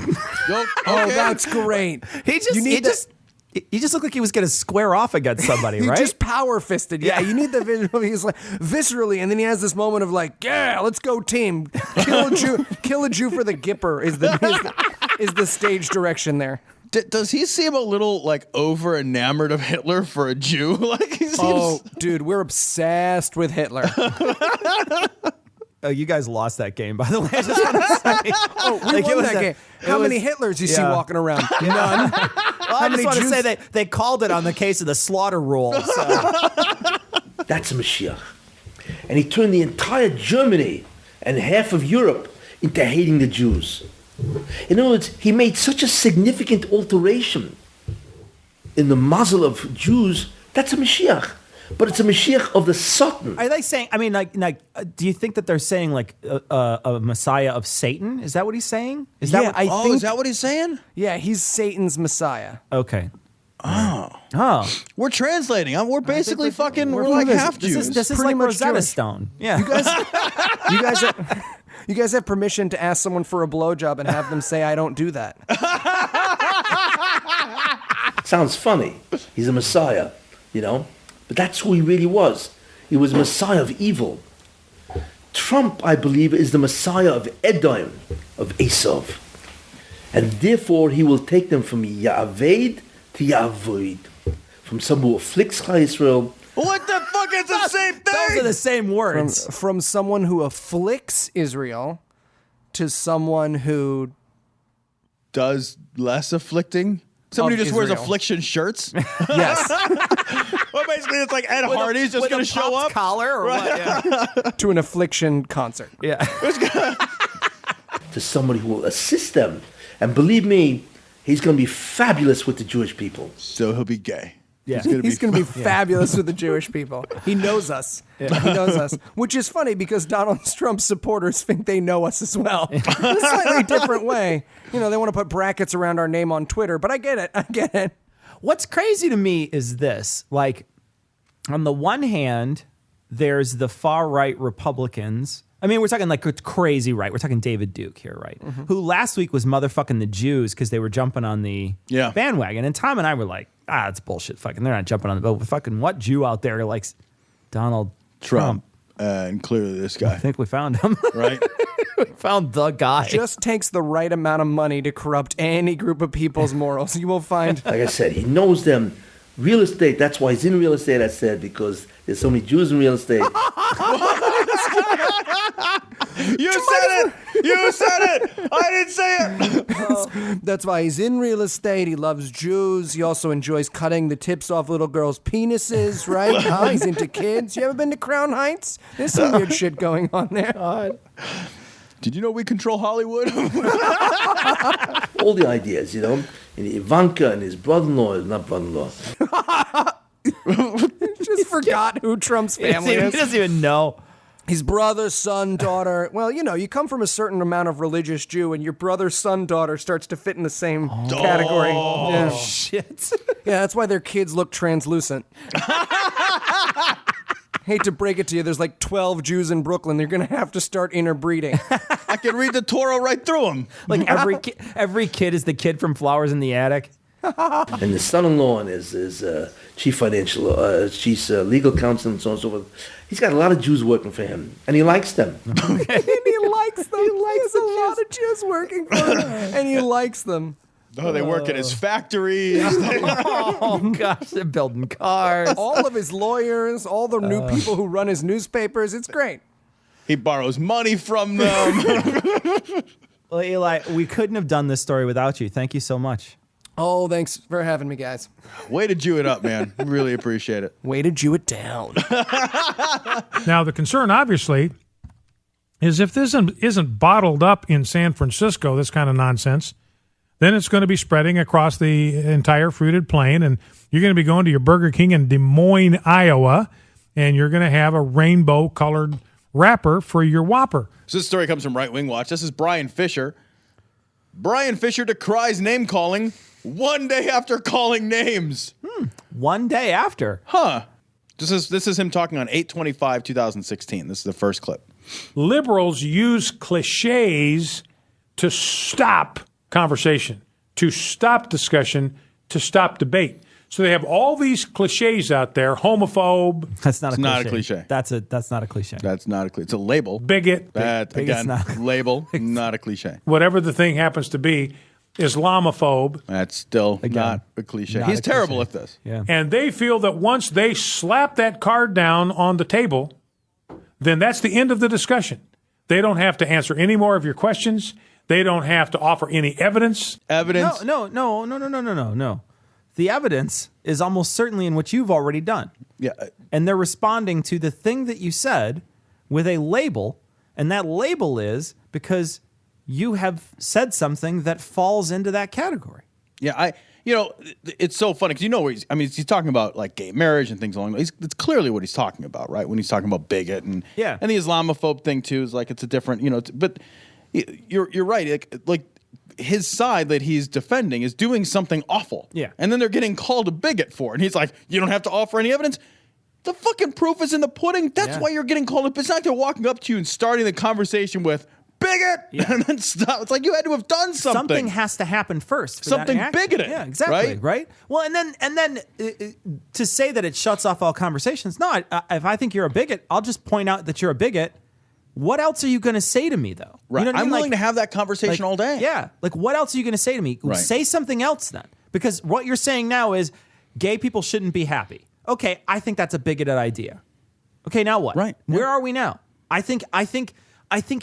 Oh, that's great. He just looked like he was going to square off against somebody, He right? just power fisted. Yeah, you need the visual. He's like viscerally, and then he has this moment of like, yeah, let's go team. Kill a Jew for the Gipper is the stage direction there. Does he seem a little like over enamored of Hitler for a Jew? Like he seems. Oh, dude, we're obsessed with Hitler. Oh, you guys lost that game, by the way. I just want to say. Oh, we won that game. How many Hitlers you see walking around? None. Well, I just want to say they called it on the case of the slaughter rule. So. That's a Mashiach. And he turned the entire Germany and half of Europe into hating the Jews. In other words, he made such a significant alteration in the muzzle of Jews. That's a Mashiach. But it's a Mashiach of the Sultan. Are they saying, I mean, do you think that they're saying like a Messiah of Satan? Is that what he's saying? Is that I think, is that what he's saying? Yeah, he's Satan's Messiah. Okay. Oh. We're translating. We're basically we're like half Jews. This is Pretty like much Rosetta Jewish. Stone. Yeah. You guys have permission to ask someone for a blowjob and have them say, I don't do that. Sounds funny. He's a Messiah, you know? But that's who he really was. He was a Messiah of evil. Trump, I believe, is the Messiah of Edom, of Esav. And therefore, he will take them from Ya'aved to Ya'avoid. From someone who afflicts Chai Israel. What the fuck is the same thing? Those are the same words. From someone who afflicts Israel to someone who does less afflicting? Somebody who just wears Israel. affliction shirts? Yes. Well, basically, it's like Ed Hardy's just going to show up. Collar or what? Yeah. to an affliction concert. Yeah. To somebody who will assist them. And believe me, he's going to be fabulous with the Jewish people. So he'll be gay. Yeah. He's going to be fabulous with the Jewish people. He knows us. Yeah. He knows us. Which is funny because Donald Trump's supporters think they know us as well. In a slightly different way. You know, they want to put brackets around our name on Twitter, but I get it. What's crazy to me is this. Like, on the one hand, there's the far-right Republicans. I mean, we're talking like it's crazy right. We're talking David Duke here, right? Mm-hmm. Who last week was motherfucking the Jews because they were jumping on the bandwagon. And Tom and I were like, it's bullshit. Fucking, they're not jumping on the boat. Fucking what Jew out there likes Donald Trump? And clearly this guy. I think we found him. Right? We found the guy. Just takes the right amount of money to corrupt any group of people's morals. You will find. Like I said, he knows them. Real estate, that's why he's in real estate, I said, because there's so many Jews in real estate. You said it! You said it! I didn't say it! That's why he's in real estate. He loves Jews. He also enjoys cutting the tips off little girls' penises, right? He's into kids. You ever been to Crown Heights? There's some weird shit going on there. Did you know we control Hollywood? All the ideas, you know. And Ivanka and his brother-in-law, not brother-in-law. Just forgot who Trump's family is. He doesn't even know. His brother, son, daughter. Well, you know, you come from a certain amount of religious Jew, and your brother, son, daughter starts to fit in the same category. Yeah. Shit. Yeah, that's why their kids look translucent. Hate to break it to you, there's like 12 Jews in Brooklyn. They're going to have to start interbreeding. I can read the Torah right through them. Like every kid is the kid from Flowers in the Attic. And his son-in-law and his chief legal counsel and so on and so forth. He's got a lot of Jews working for him, and he likes them. And he likes them. There's a lot of Jews working for him, and he likes them. Oh, they work at his factories. Oh, gosh, they're building cars. All of his lawyers, all the new people who run his newspapers. It's great. He borrows money from them. Well, Eli, we couldn't have done this story without you. Thank you so much. Oh, thanks for having me, guys. Way to Jew it up, man. Really appreciate it. Way to Jew it down. Now, the concern, obviously, is if this isn't bottled up in San Francisco, this kind of nonsense, then it's going to be spreading across the entire fruited plain, and you're going to be going to your Burger King in Des Moines, Iowa, and you're going to have a rainbow-colored wrapper for your Whopper. So this story comes from Right Wing Watch. This is Bryan Fischer. Bryan Fischer decries name-calling 1 day after calling names. 1 day after? Huh. This is him talking on 8/25/2016. This is the first clip. Liberals use cliches to stop conversation, to stop discussion, to stop debate. So they have all these cliches out there. Homophobe. That's not Not a cliche. That's not a cliche. That's not a cliche. It's a label. Bigot. That, Bigot's again, not- label, not a cliche. Whatever the thing happens to be. Islamophobe. That's still not a cliche. not He's a terrible cliche. at this. Yeah. And they feel that once they slap that card down on the table, then that's the end of the discussion. They don't have to answer any more of your questions. They don't have to offer any evidence. Evidence? No. The evidence is almost certainly in what you've already done. Yeah. And they're responding to the thing that you said with a label, and that label is because you have said something that falls into that category. Yeah, it's so funny because he's talking about like gay marriage and things along those. It's clearly what he's talking about, right? When he's talking about bigot and the Islamophobe thing too is like it's a different, but you're right. Like his side that he's defending is doing something awful. Yeah. And then they're getting called a bigot for it. And he's like, you don't have to offer any evidence. The fucking proof is in the pudding. That's why you're getting called a. It's not like they're walking up to you and starting the conversation with bigot and then stop. It's like you had to have done something. Something has to happen first. For Something that action. bigoted. Yeah, exactly. Right. Well, and then to say that it shuts off all conversations. No, if I think you're a bigot, I'll just point out that you're a bigot. What else are you going to say to me, though? Right. You know what I mean? I'm willing to have that conversation all day. Yeah. Like, what else are you going to say to me? Right. Say something else then. Because what you're saying now is gay people shouldn't be happy. Okay, I think that's a bigoted idea. Okay, now what? Right. Where are we now? I think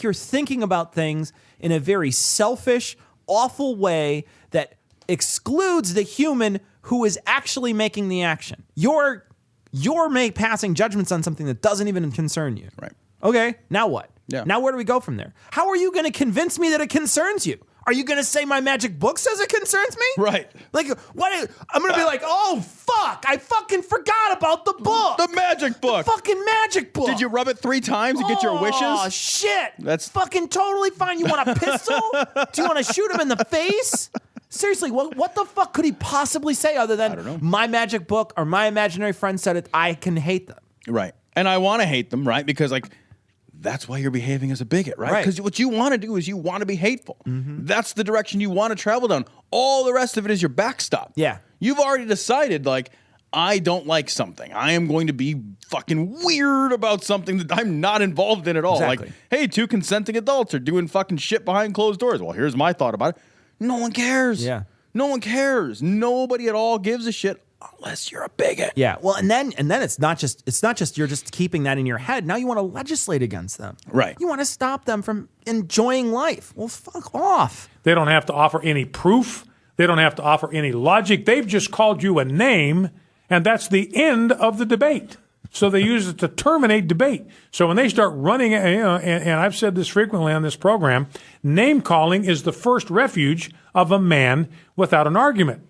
you're thinking about things in a very selfish, awful way that excludes the human who is actually making the action. You're passing judgments on something that doesn't even concern you. Right. Okay, now what? Yeah. Now where do we go from there? How are you going to convince me that it concerns you? Are you going to say my magic book says it concerns me? Right. Like, what? I'm going to be like, oh, fuck, I fucking forgot about the book. The magic book. The fucking magic book. Did you rub it 3 times to get your wishes? Oh, shit. That's fucking totally fine. You want a pistol? Do you want to shoot him in the face? Seriously, what the fuck could he possibly say other than I don't know. My magic book or my imaginary friend said it, I can hate them. Right. And I want to hate them, right? Because that's why you're behaving as a bigot, right? Because what you want to do is you want to be hateful. Mm-hmm. That's the direction you want to travel down. All the rest of it is your backstop. Yeah. You've already decided, I don't like something. I am going to be fucking weird about something that I'm not involved in at all. Exactly. Like, hey, 2 consenting adults are doing fucking shit behind closed doors. Well, here's my thought about it. No one cares. Yeah. No one cares. Nobody at all gives a shit unless you're a bigot. Yeah. Well, and then it's not just you're just keeping that in your head. Now you want to legislate against them. Right. You want to stop them from enjoying life. Well, fuck off. They don't have to offer any proof. They don't have to offer any logic. They've just called you a name, and that's the end of the debate. So they use it to terminate debate. So when they start running, and I've said this frequently on this program, name calling is the first refuge of a man without an argument.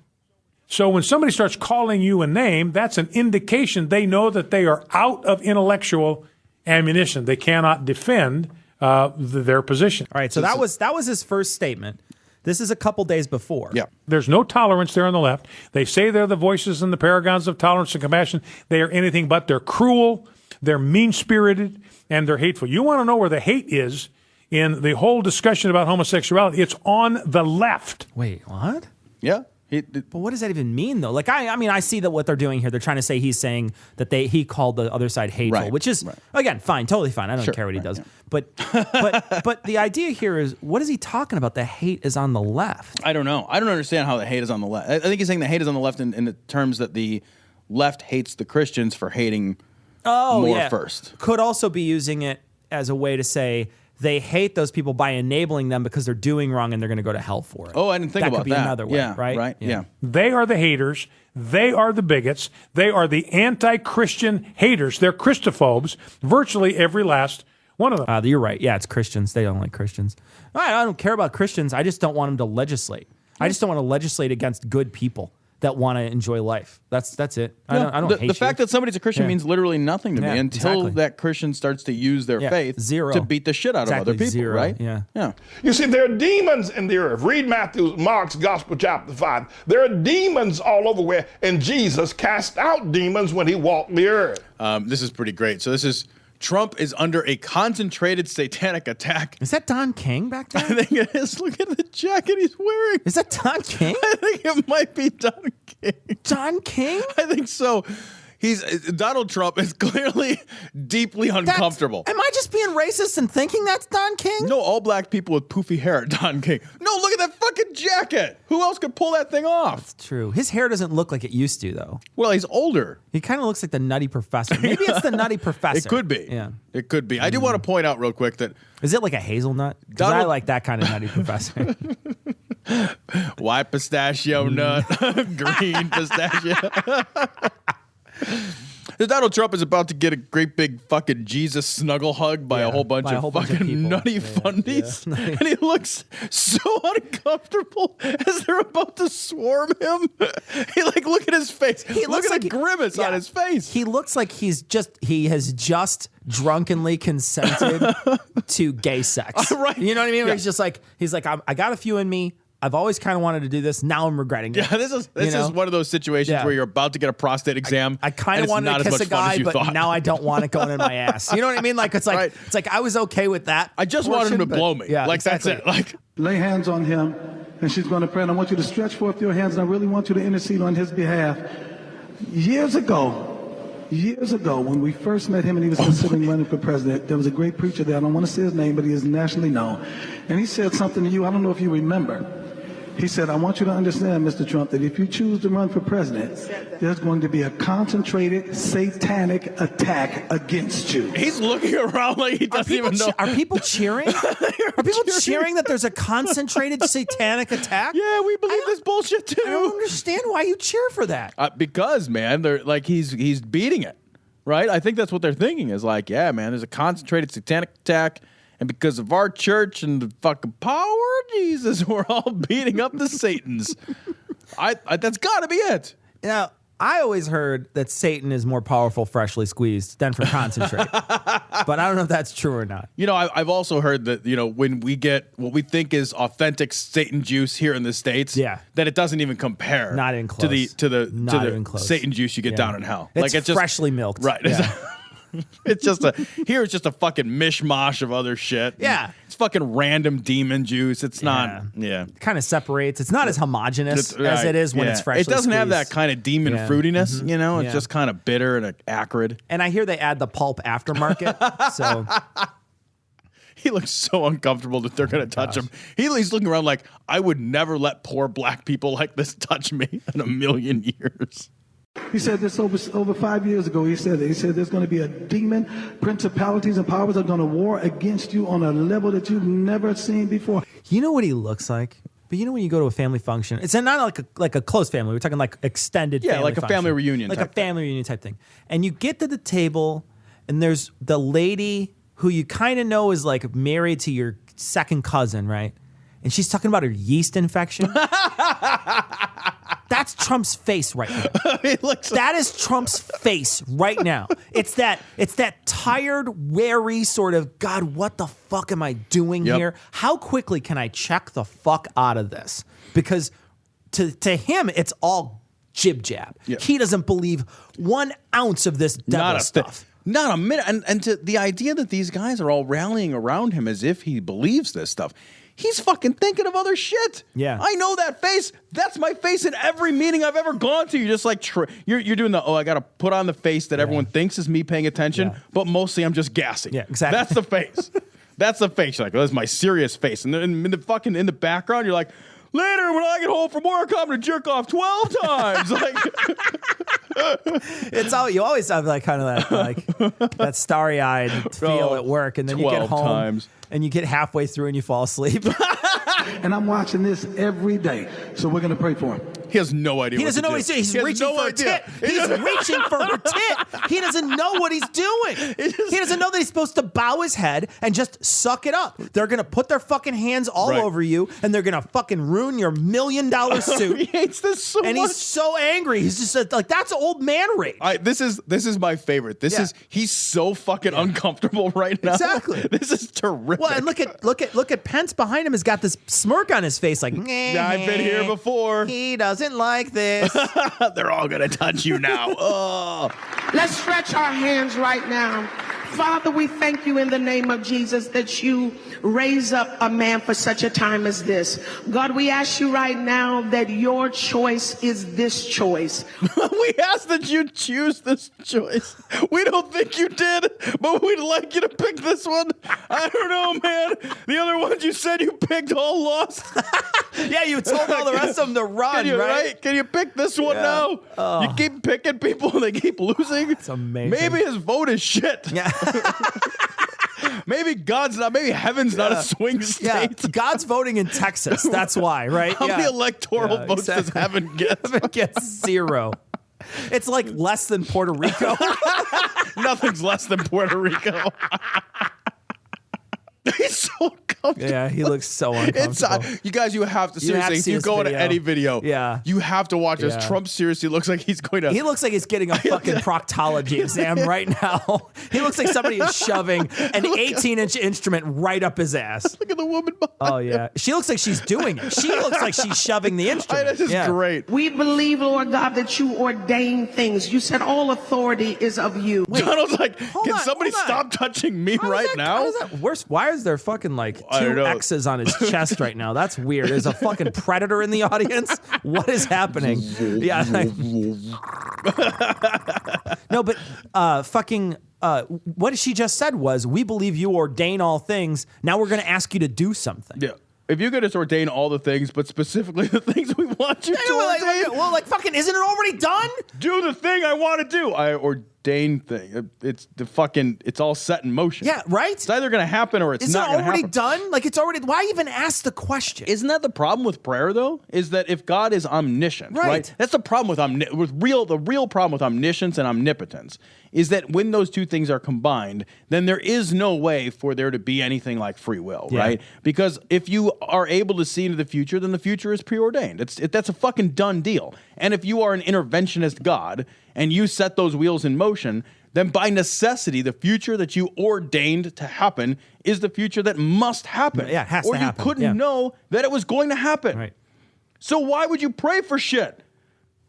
So when somebody starts calling you a name, that's an indication they know that they are out of intellectual ammunition. They cannot defend their position. All right. So that was his first statement. This is a couple days before. Yeah. There's no tolerance there on the left. They say they're the voices and the paragons of tolerance and compassion. They are anything but. They're cruel, they're mean-spirited, and they're hateful. You want to know where the hate is in the whole discussion about homosexuality? It's on the left. Wait, what? Yeah. But what does that even mean, though? Like, I mean, I see that what they're doing here. They're trying to say he's saying that he called the other side hateful, which is again fine, totally fine. I don't care what he does. Yeah. But the idea here is, what is he talking about? The hate is on the left. I don't know. I don't understand how the hate is on the left. I think he's saying the hate is on the left in the terms that the left hates the Christians for hating more first. Could also be using it as a way to say they hate those people by enabling them because they're doing wrong and they're going to go to hell for it. Oh, I didn't think about that. Could be that. Another way, right? Yeah. They are the haters. They are the bigots. They are the anti-Christian haters. They're Christophobes, virtually every last one of them. You're right. Yeah, it's Christians. They don't like Christians. I don't care about Christians. I just don't want them to legislate. I just don't want to legislate against good people that want to enjoy life. That's it. I don't hate the fact that somebody's a Christian means literally nothing to me until that Christian starts to use their faith to beat the shit out of other people, right? Yeah. You see, there are demons in the earth. Read Mark's Gospel, chapter 5. There are demons all over where, and Jesus cast out demons when he walked the earth. This is pretty great. So Trump is under a concentrated satanic attack. Is that Don King back there? I think it is. Look at the jacket he's wearing. Is that Don King? I think it might be Don King. Don King? I think so. Donald Trump is clearly deeply uncomfortable. Am I just being racist and thinking that's Don King? No, all black people with poofy hair are Don King. No, look at that fucking jacket. Who else could pull that thing off? That's true. His hair doesn't look like it used to, though. Well, he's older. He kind of looks like the Nutty Professor. Maybe it's the Nutty Professor. It could be. Yeah. It could be. I do want to point out real quick that... Is it like a hazelnut? Because I like that kind of Nutty Professor. White pistachio nut. Green pistachio. Donald Trump is about to get a great big fucking Jesus snuggle hug by a whole bunch of fucking nutty fundies. Yeah. And he looks so uncomfortable as they're about to swarm him. Look at his face. Look at the grimace on his face. He looks like he has just drunkenly consented to gay sex. Right. You know what I mean? Yeah. He's like, I got a few in me. I've always kind of wanted to do this. Now I'm regretting it. Yeah, this is one of those situations where you're about to get a prostate exam. I kind of wanted to kiss a guy, but now I don't want it going in my ass. You know what I mean? It's like I was okay with that. I just wanted him to blow me. Yeah, exactly. That's it. Lay hands on him, and she's going to pray. And I want you to stretch forth your hands, and I really want you to intercede on his behalf. Years ago, when we first met him and he was considering running for president, there was a great preacher there. I don't want to say his name, but he is nationally known. And he said something to you. I don't know if you remember. He said, I want you to understand, Mr. Trump, that if you choose to run for president, there's going to be a concentrated satanic attack against you. He's looking around like he doesn't even know. Are people cheering? Are people cheering that there's a concentrated satanic attack? Yeah, we believe this bullshit too. I don't understand why you cheer for that. Because, man, they're like he's beating it, right? I think that's what they're thinking is like, yeah, man, there's a concentrated satanic attack. And because of our church and the fucking power of Jesus, we're all beating up the Satans. That's got to be it. Now, I always heard that Satan is more powerful freshly squeezed than for concentrate. But I don't know if that's true or not. You know, I've also heard that, when we get what we think is authentic Satan juice here in the States, that it doesn't even compare not even close. to the Satan juice you get down in hell. It's just freshly milked. Right. Yeah. It's just a fucking mishmash of other shit. Yeah. It's fucking random demon juice. It's not, It kind of separates. It's not as homogenous as it is when it's freshly It doesn't squeezed. have that kind of demon fruitiness, It's just kind of bitter and acrid. And I hear they add the pulp aftermarket, so... He looks so uncomfortable that they're going to touch him. He's looking around like, I would never let poor black people like this touch me in a million years. He said this over 5 years ago. He said there's going to be a demon, principalities and powers are going to war against you on a level that you've never seen before. You know what he looks like? But you know when you go to a family function, it's not like a close family. We're talking like extended family like a function. family reunion. Like a family reunion type thing. And you get to the table and there's the lady who you kind of know is like married to your second cousin, right? And she's talking about her yeast infection. That's Trump's face right now. That is Trump's face right now. It's that tired, wary sort of, God, what the fuck am I doing here? How quickly can I check the fuck out of this? Because to him, it's all jib-jab. Yep. He doesn't believe 1 ounce of this devil stuff. Not a minute. And to the idea that these guys are all rallying around him as if he believes this stuff. He's fucking thinking of other shit. Yeah. I know that face. That's my face in every meeting I've ever gone to. You're just like, you're doing I got to put on the face that everyone thinks is me paying attention, but mostly I'm just gassing. Yeah, exactly. That's the face. That's the face. You're like, that's my serious face. And then in the background, you're like, later when I get home from work, I'm going to jerk off 12 times. Like, it's all, you always have like kind of that starry-eyed feel at work, and then you get home and you get halfway through and you fall asleep. And I'm watching this every day. So we're going to pray for him. He has no idea. He doesn't know what he's doing. He's reaching for her tit. He's reaching for her tit. He doesn't know what he's doing. He doesn't know that he's supposed to bow his head and just suck it up. They're going to put their fucking hands all over you, and they're going to fucking ruin your $1 million suit. He hates this so much. And he's so angry. He's just like, that's old man rage. This is my favorite. He's so fucking uncomfortable right now. Exactly. This is terrific. Well, and look at Pence behind him has got this smirk on his face, like, I've been here before. He doesn't like this. They're all gonna touch you now. Oh. Let's stretch our hands right now. Father, we thank you in the name of Jesus that you raise up a man for such a time as this. God, we ask you right now that your choice is this choice. We ask that you choose this choice. We don't think you did, but we'd like you to pick this one. I don't know, man. The other ones you said you picked all lost. Yeah, you told all the rest of them to run, right? Can you pick this one now? Oh. You keep picking people and they keep losing. It's amazing. Maybe his vote is shit. Yeah. Maybe heaven's not a swing state. Yeah. God's voting in Texas. That's why, right? How many electoral votes does heaven get? Heaven gets 0. It's like less than Puerto Rico. Nothing's less than Puerto Rico. He's so uncomfortable. Yeah, he looks so uncomfortable. You guys, you have to seriously. If you go into any video, you have to watch this. Trump seriously looks like he's going to. He looks like he's getting a fucking proctology exam right now. He looks like somebody is shoving an 18-inch instrument right up his ass. Look at the woman behind him. She looks like she's doing it. She looks like she's shoving the instrument. This is great. We believe, Lord God, that you ordain things. You said all authority is of you. Donald's like, can somebody stop touching me right now? How is that worse? Why is there fucking like 2 X's on his chest right now? That's weird. Is a fucking predator in the audience? What is happening? Yeah. No, but what she just said was, we believe you ordain all things. Now we're going to ask you to do something. Yeah. If you could just ordain all the things, but specifically the things we want you to ordain. Fucking, isn't it already done? Do the thing I want to do. I ordain thing. It's all set in motion. Yeah, right? It's either going to happen or it's not going to happen. Isn't it already done? Like, it's already, why even ask the question? Isn't that the problem with prayer, though? Is that if God is omniscient, right? That's the problem with the real problem with omniscience and omnipotence is that when those two things are combined, then there is no way for there to be anything like free will, right? Because if you are able to see into the future, then the future is preordained. That's a fucking done deal. And if you are an interventionist God and you set those wheels in motion, then by necessity, the future that you ordained to happen is the future that must happen. Yeah, it has to happen. Or you couldn't know that it was going to happen. Right. So why would you pray for shit?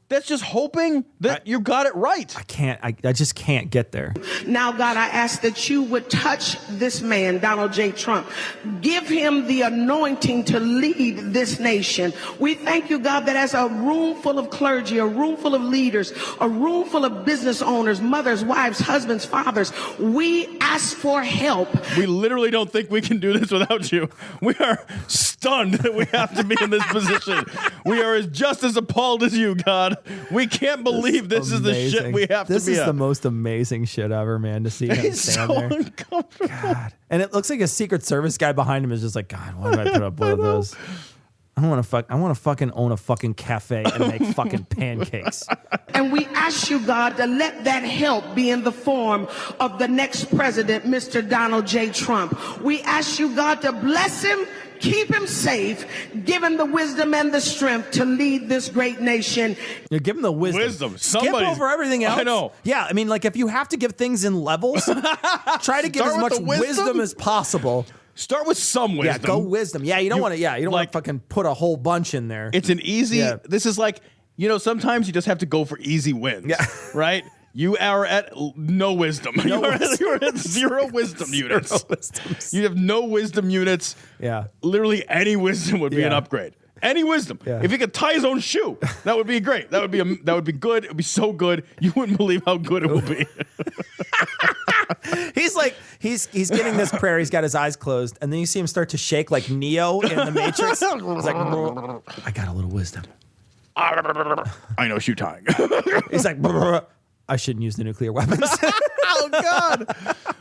That's just hoping that you got it right. I just can't get there. Now, God, I ask that you would touch this man, Donald J. Trump. Give him the anointing to lead this nation. We thank you, God, that as a room full of clergy, a room full of leaders, a room full of business owners, mothers, wives, husbands, fathers, we ask for help. We literally don't think we can do this without you. We are stunned that we have to be in this position. We are just as appalled as you, God. We can't believe this is the shit we have to be This is at. the most amazing shit ever, man, to see him stand there. Uncomfortable. God. And it looks like a Secret Service guy behind him is just like, God, why did I put up with those? I want to fucking own a fucking cafe and make fucking pancakes. And we ask you, God, to let that help be in the form of the next president, Mr. Donald J. Trump. We ask you, God, to bless him, keep him safe, give him the wisdom and the strength to lead this great nation. You give him the wisdom. Skip Somebody's- over everything else. I know. Yeah, I mean, like, if you have to give things in levels, try to give Start as with much the wisdom? wisdom as possible. Start with some wisdom. Yeah, go wisdom. Yeah, you don't want to. Yeah, you don't want to fucking put a whole bunch in there. It's an easy. Yeah. This is like, sometimes you just have to go for easy wins. Yeah. Right. You are at no wisdom. You are at 0 wisdom units. You have no wisdom units. Yeah. Literally any wisdom would be an upgrade. Any wisdom. Yeah. If he could tie his own shoe, that would be great. That would be good. It would be so good. You wouldn't believe how good it would be. He's like he's getting this prayer. He's got his eyes closed, and then you see him start to shake like Neo in the Matrix. He's like, I got a little wisdom. I know shoe tying. He's like, I shouldn't use the nuclear weapons.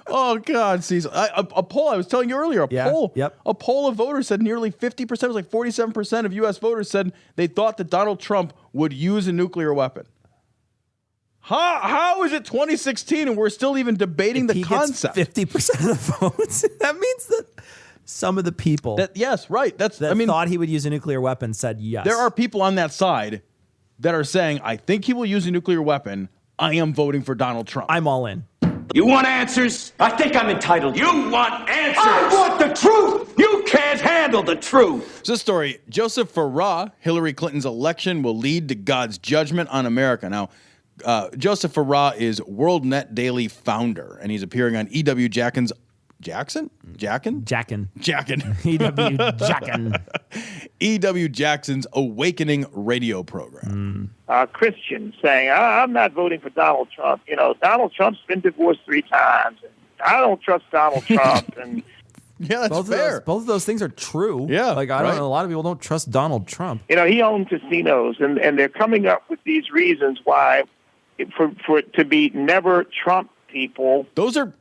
Oh God! See, a poll I was telling you earlier. A poll of voters said nearly 50%, it was like 47% of U.S. voters said they thought that Donald Trump would use a nuclear weapon. How is it 2016 and we're still even debating the concept? 50% of the votes. That means that some of the people thought he would use a nuclear weapon said yes. There are people on that side that are saying, I think he will use a nuclear weapon. I am voting for Donald Trump. I'm all in. You want answers? I think I'm entitled. You want answers? I want the truth. You can't handle the truth. So this story, Joseph Farah, Hillary Clinton's election will lead to God's judgment on America. Now, Joseph Farah is WorldNet Daily founder, and he's appearing on E.W. Jackin's E.W. Jackson's Awakening radio program. Christians saying, I'm not voting for Donald Trump. You know, Donald Trump's been divorced 3 times. I don't trust Donald Trump. And yeah, that's fair. Both of those things are true. Yeah, like I don't know. A lot of people don't trust Donald Trump. You know, he owned casinos, and they're coming up with these reasons why for it to be never Trump people. Those are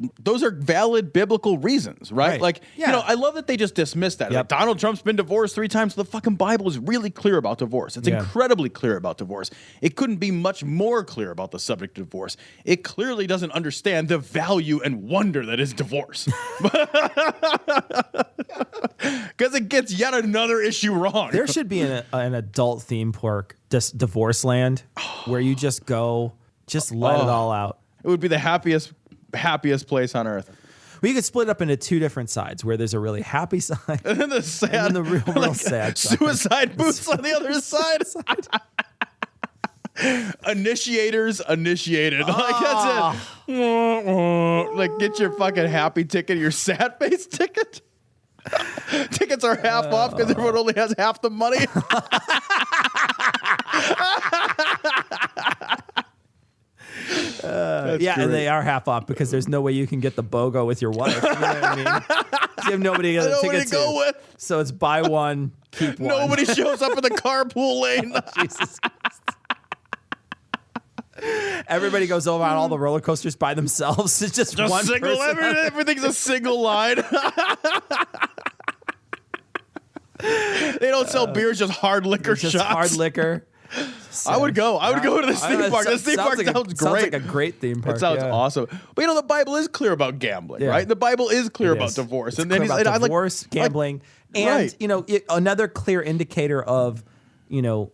valid biblical reasons, right? Like, you know, I love that they just dismiss that. Like, Donald Trump's been divorced 3 times. The fucking Bible is really clear about divorce. It's incredibly clear about divorce. It couldn't be much more clear about the subject of divorce. It clearly doesn't understand the value and wonder that is divorce. Because it gets yet another issue wrong. There should be an adult theme park, Divorce Land, where you just go, just let it all out. It would be the happiest place on earth. Well, you could split up into 2 different sides, where there's a really happy side and then the sad, and then the real sad side. Suicide booths on the other side. Initiators initiated. Like, that's it. Like, get your fucking happy ticket, your sad face ticket. Tickets are half off because everyone only has half the money. And they are half off because there's no way you can get the BOGO with your wife. You know what I mean? You have nobody to ticket to go with. So it's buy one, keep one. Nobody shows up in the carpool lane. Jesus Christ. Everybody goes over on all the roller coasters by themselves. It's just one single. Everything's a single line. They don't sell beers, just hard liquor shots. Just hard liquor. I would go. I would go to this theme park. This theme park sounds great. Sounds like a great theme park. It sounds awesome. But you know, the Bible is clear about gambling, right? The Bible is clear about divorce. And then he's about divorce, gambling, and you know, another clear indicator of, you know,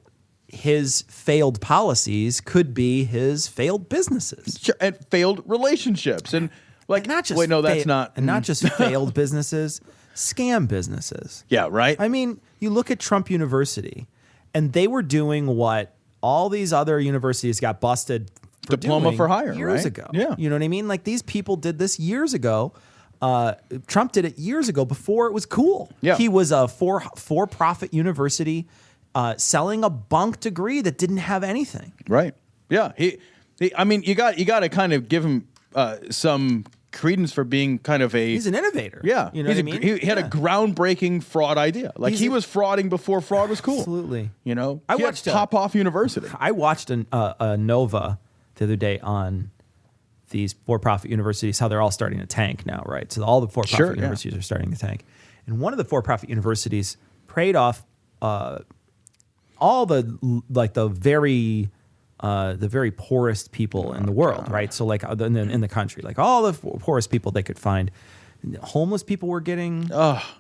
his failed policies could be his failed businesses and failed relationships, and like not just not just failed businesses, scam businesses. Yeah, right. I mean, you look at Trump University. And they were doing what all these other universities got busted for diploma for hire years ago. Yeah. You know what I mean? Like, these people did this years ago. Trump did it years ago before it was cool. Yeah. He was a for-profit university selling a bunk degree that didn't have anything. Right. Yeah. He I mean, you got to kind of give him some credence for being kind of he's an innovator. Yeah. You know what I mean? He had a groundbreaking fraud idea. Like, he was frauding before fraud was cool. Absolutely. You know? I watched Pop-Off University. I watched a Nova the other day on these for-profit universities, how they're all starting to tank now, right? So all the for-profit universities are starting to tank. And one of the for-profit universities preyed off all the very poorest people in the world, right? So like in the country, like all the poorest people they could find. Homeless people were getting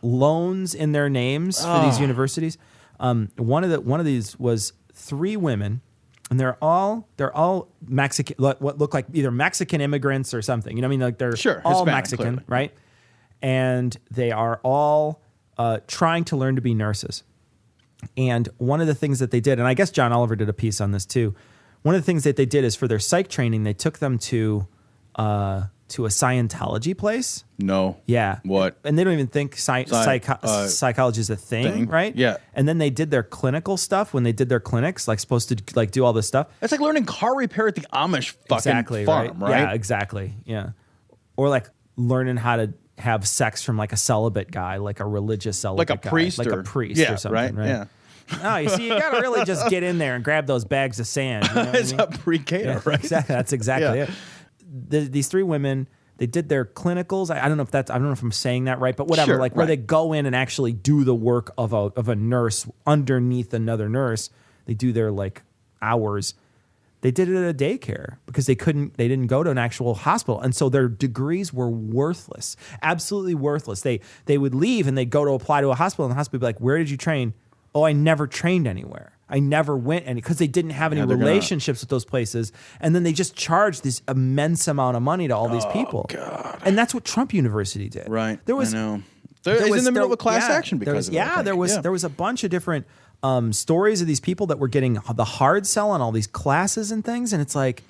loans in their names for these universities. One of these was 3 women, and they're all Mexican, what look like either Mexican immigrants or something. You know what I mean? Like, they're all Hispanic, Mexican, clearly. Right? And they are all trying to learn to be nurses. And one of the things that they did, and I guess John Oliver did a piece on this too, one of the things that they did is for their psych training, they took them to a Scientology place. No. Yeah. What? And they don't even think psychology is a thing, right? Yeah. And then they did their clinical stuff when they did their clinics, like supposed to like do all this stuff. It's like learning car repair at the Amish fucking farm, right? Yeah, exactly. Yeah. Or like learning how to have sex from like a celibate guy, like a religious celibate Like a priest guy. Like or- a priest yeah, or something, right? Yeah. No, you see, you got to really just get in there and grab those bags of sand. You know what It's I mean? a pre-K, right? Exactly. That's exactly Yeah. it. These three women, they did their clinicals. I don't know if I'm saying that right, but whatever. Sure, like where right. they go in and actually do the work of a nurse underneath another nurse. They do their like hours. They did it at a daycare because they didn't go to an actual hospital. And so their degrees were worthless, absolutely worthless. They would leave and they'd go to apply to a hospital and the hospital would be like, where did you train? Oh, I never trained anywhere. I never went any because they didn't have any relationships with those places. And then they just charged this immense amount of money to all these people. God. And that's what Trump University did. Right. There was I know. He's in the middle of a class action because of it. I think. There was a bunch of different stories of these people that were getting the hard sell on all these classes and things. And it's like,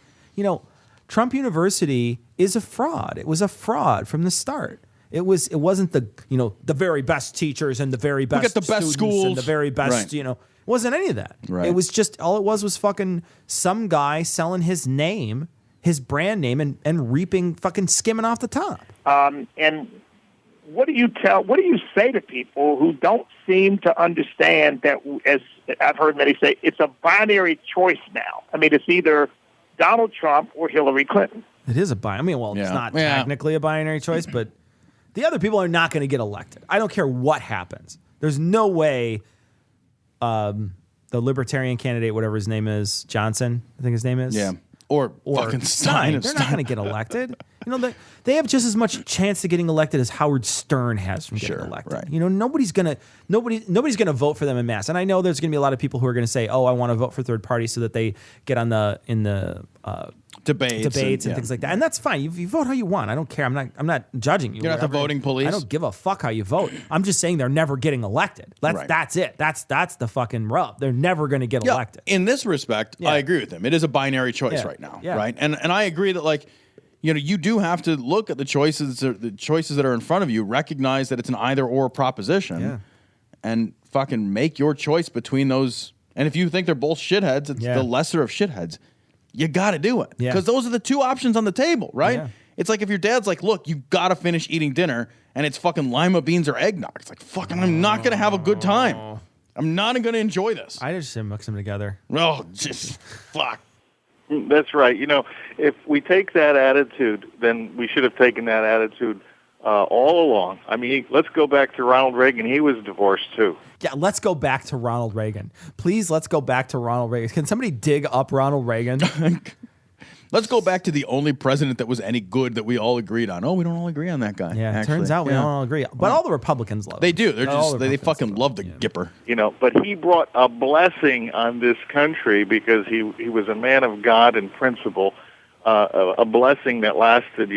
Trump University is a fraud. It was a fraud from the start. It wasn't the very best teachers and the very best got the best students schools. and the very best, Right. it wasn't any of that. Right. It was just all it was fucking some guy selling his name, his brand name and reaping fucking skimming off the top. And what do you say to people who don't seem to understand that, as I've heard many say, it's a binary choice now? I mean, it's either Donald Trump or Hillary Clinton. It is a binary. I mean, well, it's not technically a binary choice, but the other people are not going to get elected. I don't care what happens. There's no way the libertarian candidate, whatever his name is, Johnson, I think his name is. Yeah. Or fucking Stein. They're not going to get elected. They have just as much chance of getting elected as Howard Stern has from getting elected. right. Nobody's gonna vote for them en masse. And I know there's going to be a lot of people who are going to say, "Oh, I want to vote for third parties so that they get on in the debates and things like that." And that's fine. You vote how you want. I don't care. I'm not judging you. You're not the voting police. I don't give a fuck how you vote. I'm just saying they're never getting elected. That's it. That's the fucking rub. They're never going to get elected. In this respect, I agree with him. It is a binary choice right now, right? And I agree that you do have to look at the choices that are in front of you, recognize that it's an either or proposition, and fucking make your choice between those. And if you think they're both shitheads, it's the lesser of shitheads. You got to do it because those are the two options on the table, right? Yeah. It's like if your dad's like, "Look, you got to finish eating dinner," and it's fucking lima beans or eggnog. It's like, fucking, I'm not gonna have a good time. I'm not going to enjoy this. I just mix them together. Oh, just fuck. That's right. If we take that attitude, then we should have taken that attitude all along. I mean, let's go back to Ronald Reagan. He was divorced, too. Yeah, let's go back to Ronald Reagan. Please, let's go back to Ronald Reagan. Can somebody dig up Ronald Reagan? Let's go back to the only president that was any good that we all agreed on. Oh, we don't all agree on that guy. Yeah, actually. Turns out we don't all agree. But all the Republicans love him. They do. They fucking love the Gipper. But he brought a blessing on this country because he was a man of God and principle, a blessing that lasted,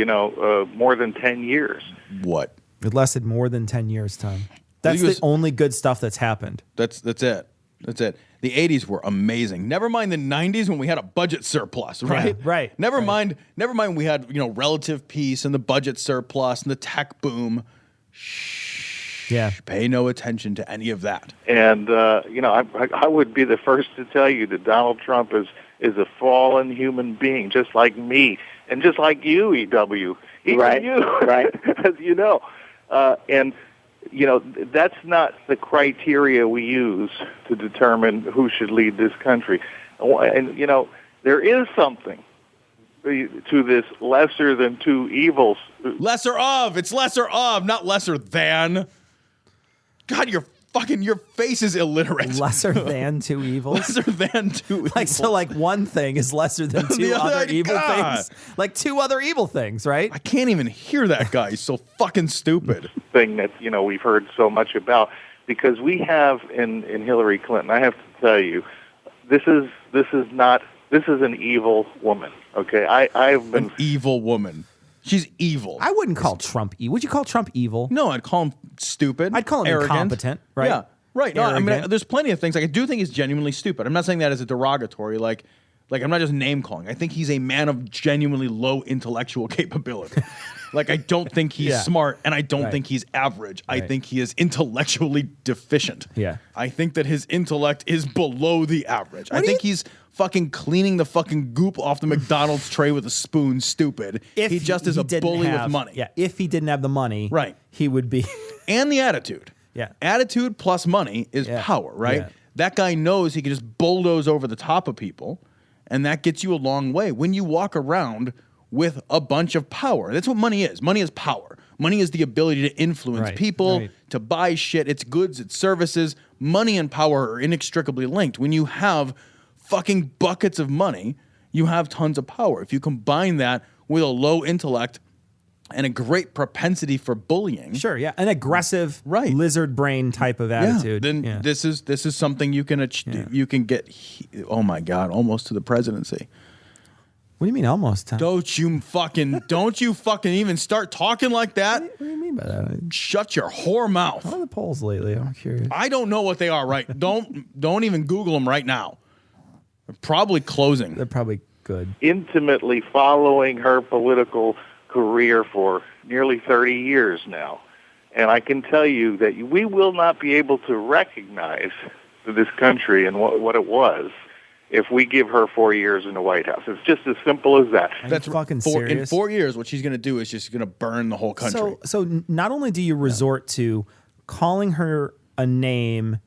more than 10 years. What? It lasted more than 10 years, Tom. That's the only good stuff that's happened. That's it. That's it. The 80s were amazing. Never mind the 90s when we had a budget surplus, right? Yeah, right. Never mind we had, relative peace and the budget surplus and the tech boom. Pay no attention to any of that. And I would be the first to tell you that Donald Trump is a fallen human being, just like me and just like you, EW. Even you, right? As you know. That's not the criteria we use to determine who should lead this country. And, there is something to this lesser than two evils. Lesser of. It's lesser of, not lesser than. God, your face is illiterate. Lesser than two evils? Lesser than two evils. So one thing is lesser than two other evil things. Like two other evil things, right? I can't even hear that guy. He's so fucking stupid. Thing that, we've heard so much about. Because we have in Hillary Clinton, I have to tell you, this is an evil woman. Okay? I've been... An evil woman. She's evil. I wouldn't call Trump evil. Would you call Trump evil? No, I'd call him stupid. I'd call him arrogant. incompetent, right? Yeah, right. No, I mean, there's plenty of things. I do think he's genuinely stupid. I'm not saying that as a derogatory. Like Like, I'm not just name calling. I think he's a man of genuinely low intellectual capability. Like, I don't think he's smart, and I don't think he's average. I think he is intellectually deficient. Yeah. I think that his intellect is below the average. I think he's fucking cleaning the fucking goop off the McDonald's tray with a spoon stupid. He just is a bully with money. Yeah, if he didn't have the money, right, he would be. And the attitude. Yeah. Attitude plus money is power, right? Yeah. That guy knows he can just bulldoze over the top of people, and that gets you a long way. When you walk around with a bunch of power, that's what money is. Money is power. Money is the ability to influence people, to buy shit. It's goods, it's services. Money and power are inextricably linked. When you have fucking buckets of money, you have tons of power. If you combine that with a low intellect and a great propensity for bullying, sure, yeah, an aggressive, lizard brain type of attitude. Then this is something you can you can get. Oh my God, almost to the presidency. What do you mean almost? Don't you fucking even start talking like that? What do you mean by that? Shut your whore mouth. How are the polls lately? I'm curious. I don't know what they are. Right? Don't even Google them right now. They're probably closing. They're probably good. Intimately following her political career for nearly 30 years now. And I can tell you that we will not be able to recognize this country and what it was if we give her 4 years in the White House. It's just as simple as that. That's fucking serious. In 4 years, what she's going to do is just going to burn the whole country. So not only do you resort to calling her a name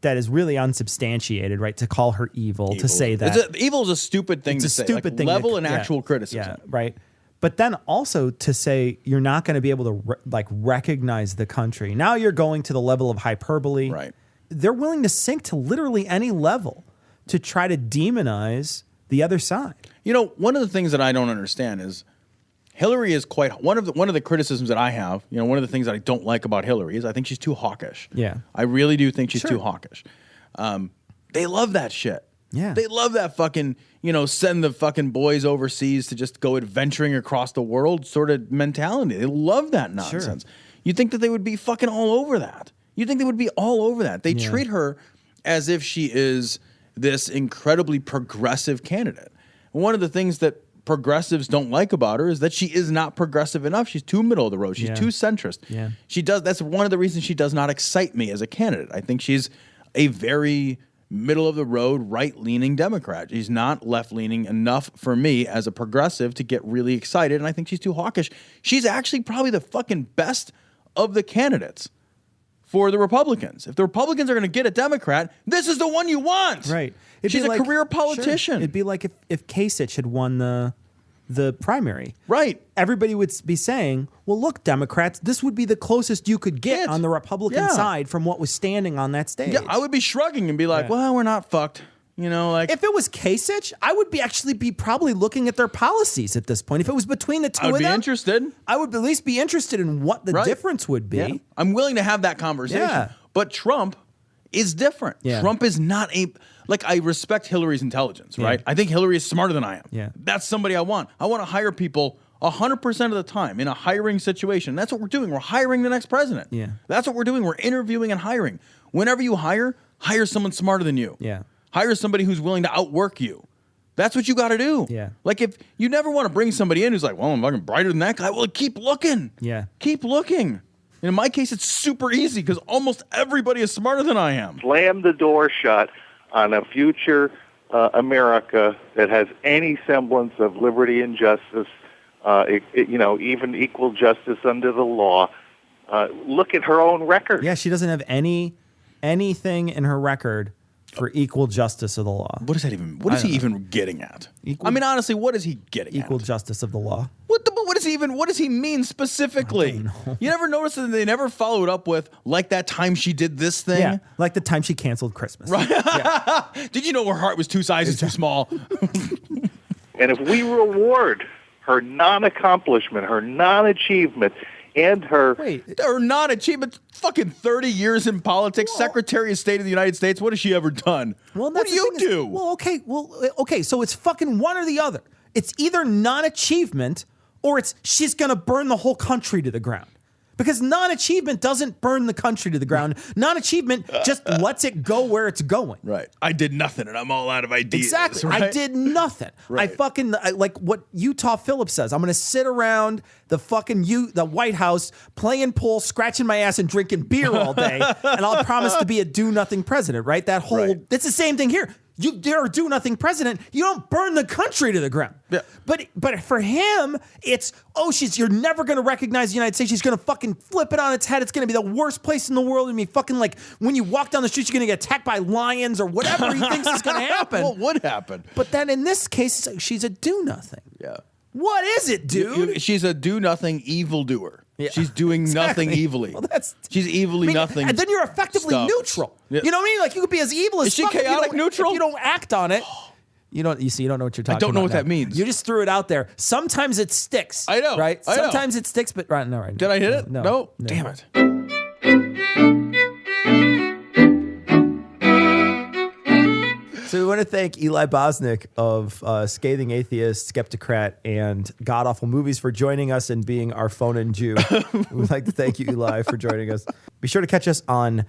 that is really unsubstantiated, right? To call her evil. To say that. Evil is a stupid thing to say. Stupid thing. Level and actual criticism. Yeah, right. But then also to say you're not going to be able to recognize the country. Now you're going to the level of hyperbole. Right. They're willing to sink to literally any level to try to demonize the other side. You know, one of the things that I don't understand is Hillary is quite one of the criticisms that I have. You know, one of the things that I don't like about Hillary is I think she's too hawkish. Yeah, I really do think she's too hawkish. They love that shit. Yeah, they love that fucking, send the fucking boys overseas to just go adventuring across the world sort of mentality. They love that nonsense. Sure. You think that they would be fucking all over that. You think they would be all over that. They treat her as if she is this incredibly progressive candidate. And one of the things that progressives don't like about her is that she is not progressive enough. She's too middle of the road. She's too centrist. Yeah. That's one of the reasons she does not excite me as a candidate. I think she's a very middle of the road, right-leaning Democrat. She's not left-leaning enough for me as a progressive to get really excited, and I think she's too hawkish. She's actually probably the fucking best of the candidates for the Republicans. If the Republicans are going to get a Democrat, this is the one you want. Right. She's a career politician. Sure. It'd be like if Kasich had won the primary. Right. Everybody would be saying, well, look, Democrats, this would be the closest you could get on the Republican side from what was standing on that stage. Yeah, I would be shrugging and be like, well, we're not fucked. If it was Kasich, I would be probably looking at their policies at this point. If it was between the two of them, I would be interested. I would at least be interested in what the difference would be. Yeah. I'm willing to have that conversation. Yeah. But Trump is different. Yeah. Trump is not I respect Hillary's intelligence, right? I think Hillary is smarter than I am. Yeah. That's somebody I want. I want to hire people 100% of the time in a hiring situation. That's what we're doing. We're hiring the next president. Yeah. That's what we're doing. We're interviewing and hiring. Whenever you hire someone smarter than you. Yeah. Hire somebody who's willing to outwork you. That's what you got to do. Yeah. Like, if you never want to bring somebody in who's like, well, I'm fucking brighter than that guy. Well, keep looking. Yeah. Keep looking. And in my case, it's super easy because almost everybody is smarter than I am. Slam the door shut on a future America that has any semblance of liberty and justice, even equal justice under the law. Look at her own record. Yeah, she doesn't have anything in her record for equal justice of the law. What is that even? What is he even getting at? I mean, honestly, what is he getting equal at? Justice of the law. What does he mean specifically? You never noticed that they never followed up with, like that time she did this thing? Yeah, like the time she canceled Christmas. Right. Yeah. Did you know her heart was 2 sizes too small? And if we reward her non-accomplishment, her non-achievement, and her non-achievement, fucking 30 years in politics, Secretary of State of the United States, what has she ever done? Well, what do you do? Okay, so it's fucking one or the other. It's either non-achievement or it's she's going to burn the whole country to the ground. Because non-achievement doesn't burn the country to the ground. Non-achievement just lets it go where it's going. Right. I did nothing and I'm all out of ideas. Exactly. Right? I did nothing. Right. Like what Utah Phillips says. I'm going to sit around the White House playing pool, scratching my ass and drinking beer all day. And I'll promise to be a do-nothing president, right? It's the same thing here. You're a do-nothing president. You don't burn the country to the ground. Yeah. But for him, it's, you're never going to recognize the United States. She's going to fucking flip it on its head. It's going to be the worst place in the world. I mean, fucking like when you walk down the street, you're going to get attacked by lions or whatever he thinks is going to happen. What would happen? But then in this case, she's a do-nothing. Yeah. What is it, dude? She's a do-nothing evildoer. Yeah. She's doing nothing evilly. Well, she's evilly nothing. And then you're effectively neutral. Yeah. You know what I mean? Like you could be as evil as Is she fuck chaotic neutral? If you don't act on it. You don't know what you're talking about. I don't know what now. that means. You just threw it out there. Sometimes it sticks. I know. Right? I know. Sometimes it sticks, but right. Did I hit it? No. Damn it. So we want to thank Eli Bosnick of Scathing Atheist, Skeptocrat, and God Awful Movies for joining us and being our phone-in Jew. We'd like to thank you, Eli, for joining us. Be sure to catch us on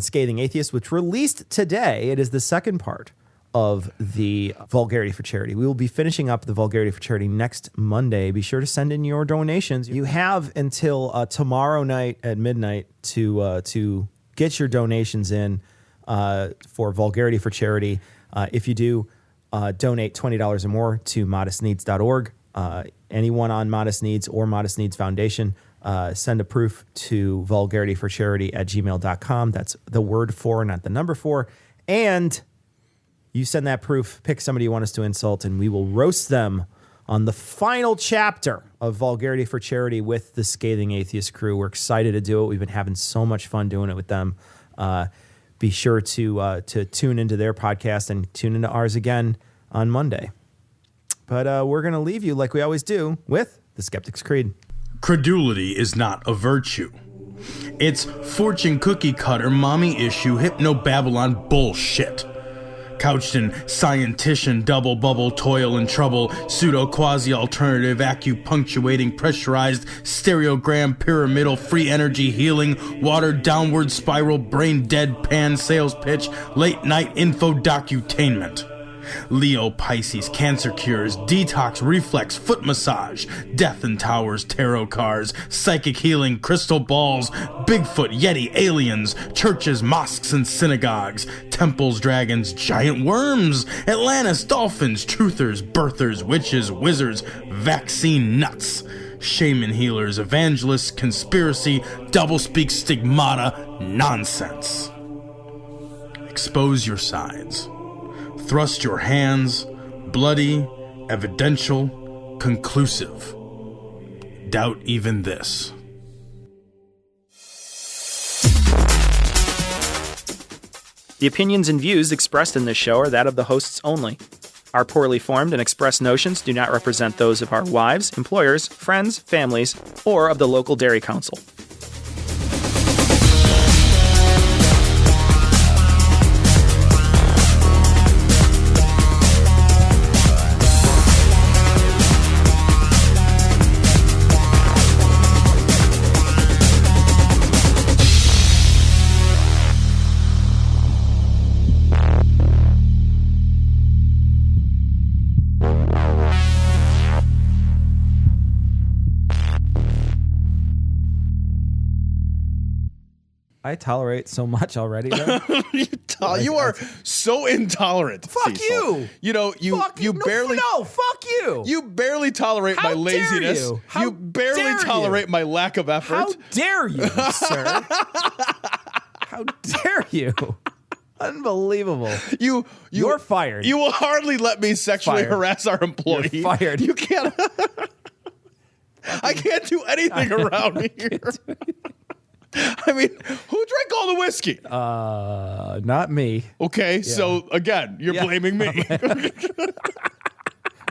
Scathing Atheist, which released today. It is the second part of the Vulgarity for Charity. We will be finishing up the Vulgarity for Charity next Monday. Be sure to send in your donations. You have until tomorrow night at midnight to get your donations in for Vulgarity for Charity. If you do donate $20 or more to modestneeds.org, anyone on Modest Needs or Modest Needs Foundation, send a proof to vulgarityforcharity@gmail.com. That's the word 4, not the number 4. And you send that proof, pick somebody you want us to insult, and we will roast them on the final chapter of Vulgarity for Charity with the Scathing Atheist crew. We're excited to do it. We've been having so much fun doing it with them. Be sure to tune into their podcast and tune into ours again on Monday. But we're going to leave you, like we always do, with the Skeptic's Creed. Credulity is not a virtue. It's fortune cookie cutter, mommy issue, hypno-Babylon bullshit. Couched in scientician, double bubble, toil and trouble, pseudo quasi alternative, acupunctuating, pressurized, stereogram, pyramidal, free energy healing, watered downward spiral, brain dead pan sales pitch, late night info docutainment. Leo, Pisces, cancer cures, detox, reflex, foot massage, death in towers, tarot cards, psychic healing, crystal balls, Bigfoot, Yeti, aliens, churches, mosques and synagogues, temples, dragons, giant worms, Atlantis, dolphins, truthers, birthers, witches, wizards, vaccine nuts, shaman healers, evangelists, conspiracy, doublespeak, stigmata, nonsense. Expose your sides. Thrust your hands, bloody, evidential, conclusive. Doubt even this. The opinions and views expressed in this show are that of the hosts only. Our poorly formed and expressed notions do not represent those of our wives, employers, friends, families, or of the local dairy council. I tolerate so much already. You are so intolerant. Fuck Cecil. you. You know, you barely. No, fuck you. You barely tolerate my laziness. You? You barely tolerate my lack of effort. How dare you, sir? How dare you? Unbelievable. You're fired. You will hardly let me sexually Fired. harass our employee. You're fired. You can't. I can't do anything around here. I mean, who drank all the whiskey? Not me. Okay, so again, you're blaming me.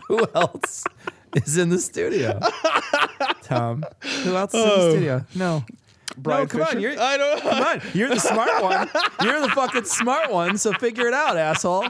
Who else is in the studio? Tom. Who else is in the studio? No. Bryan no, come Fischer? on. I don't. Come on. You're the smart one. You're the fucking smart one, so figure it out, asshole.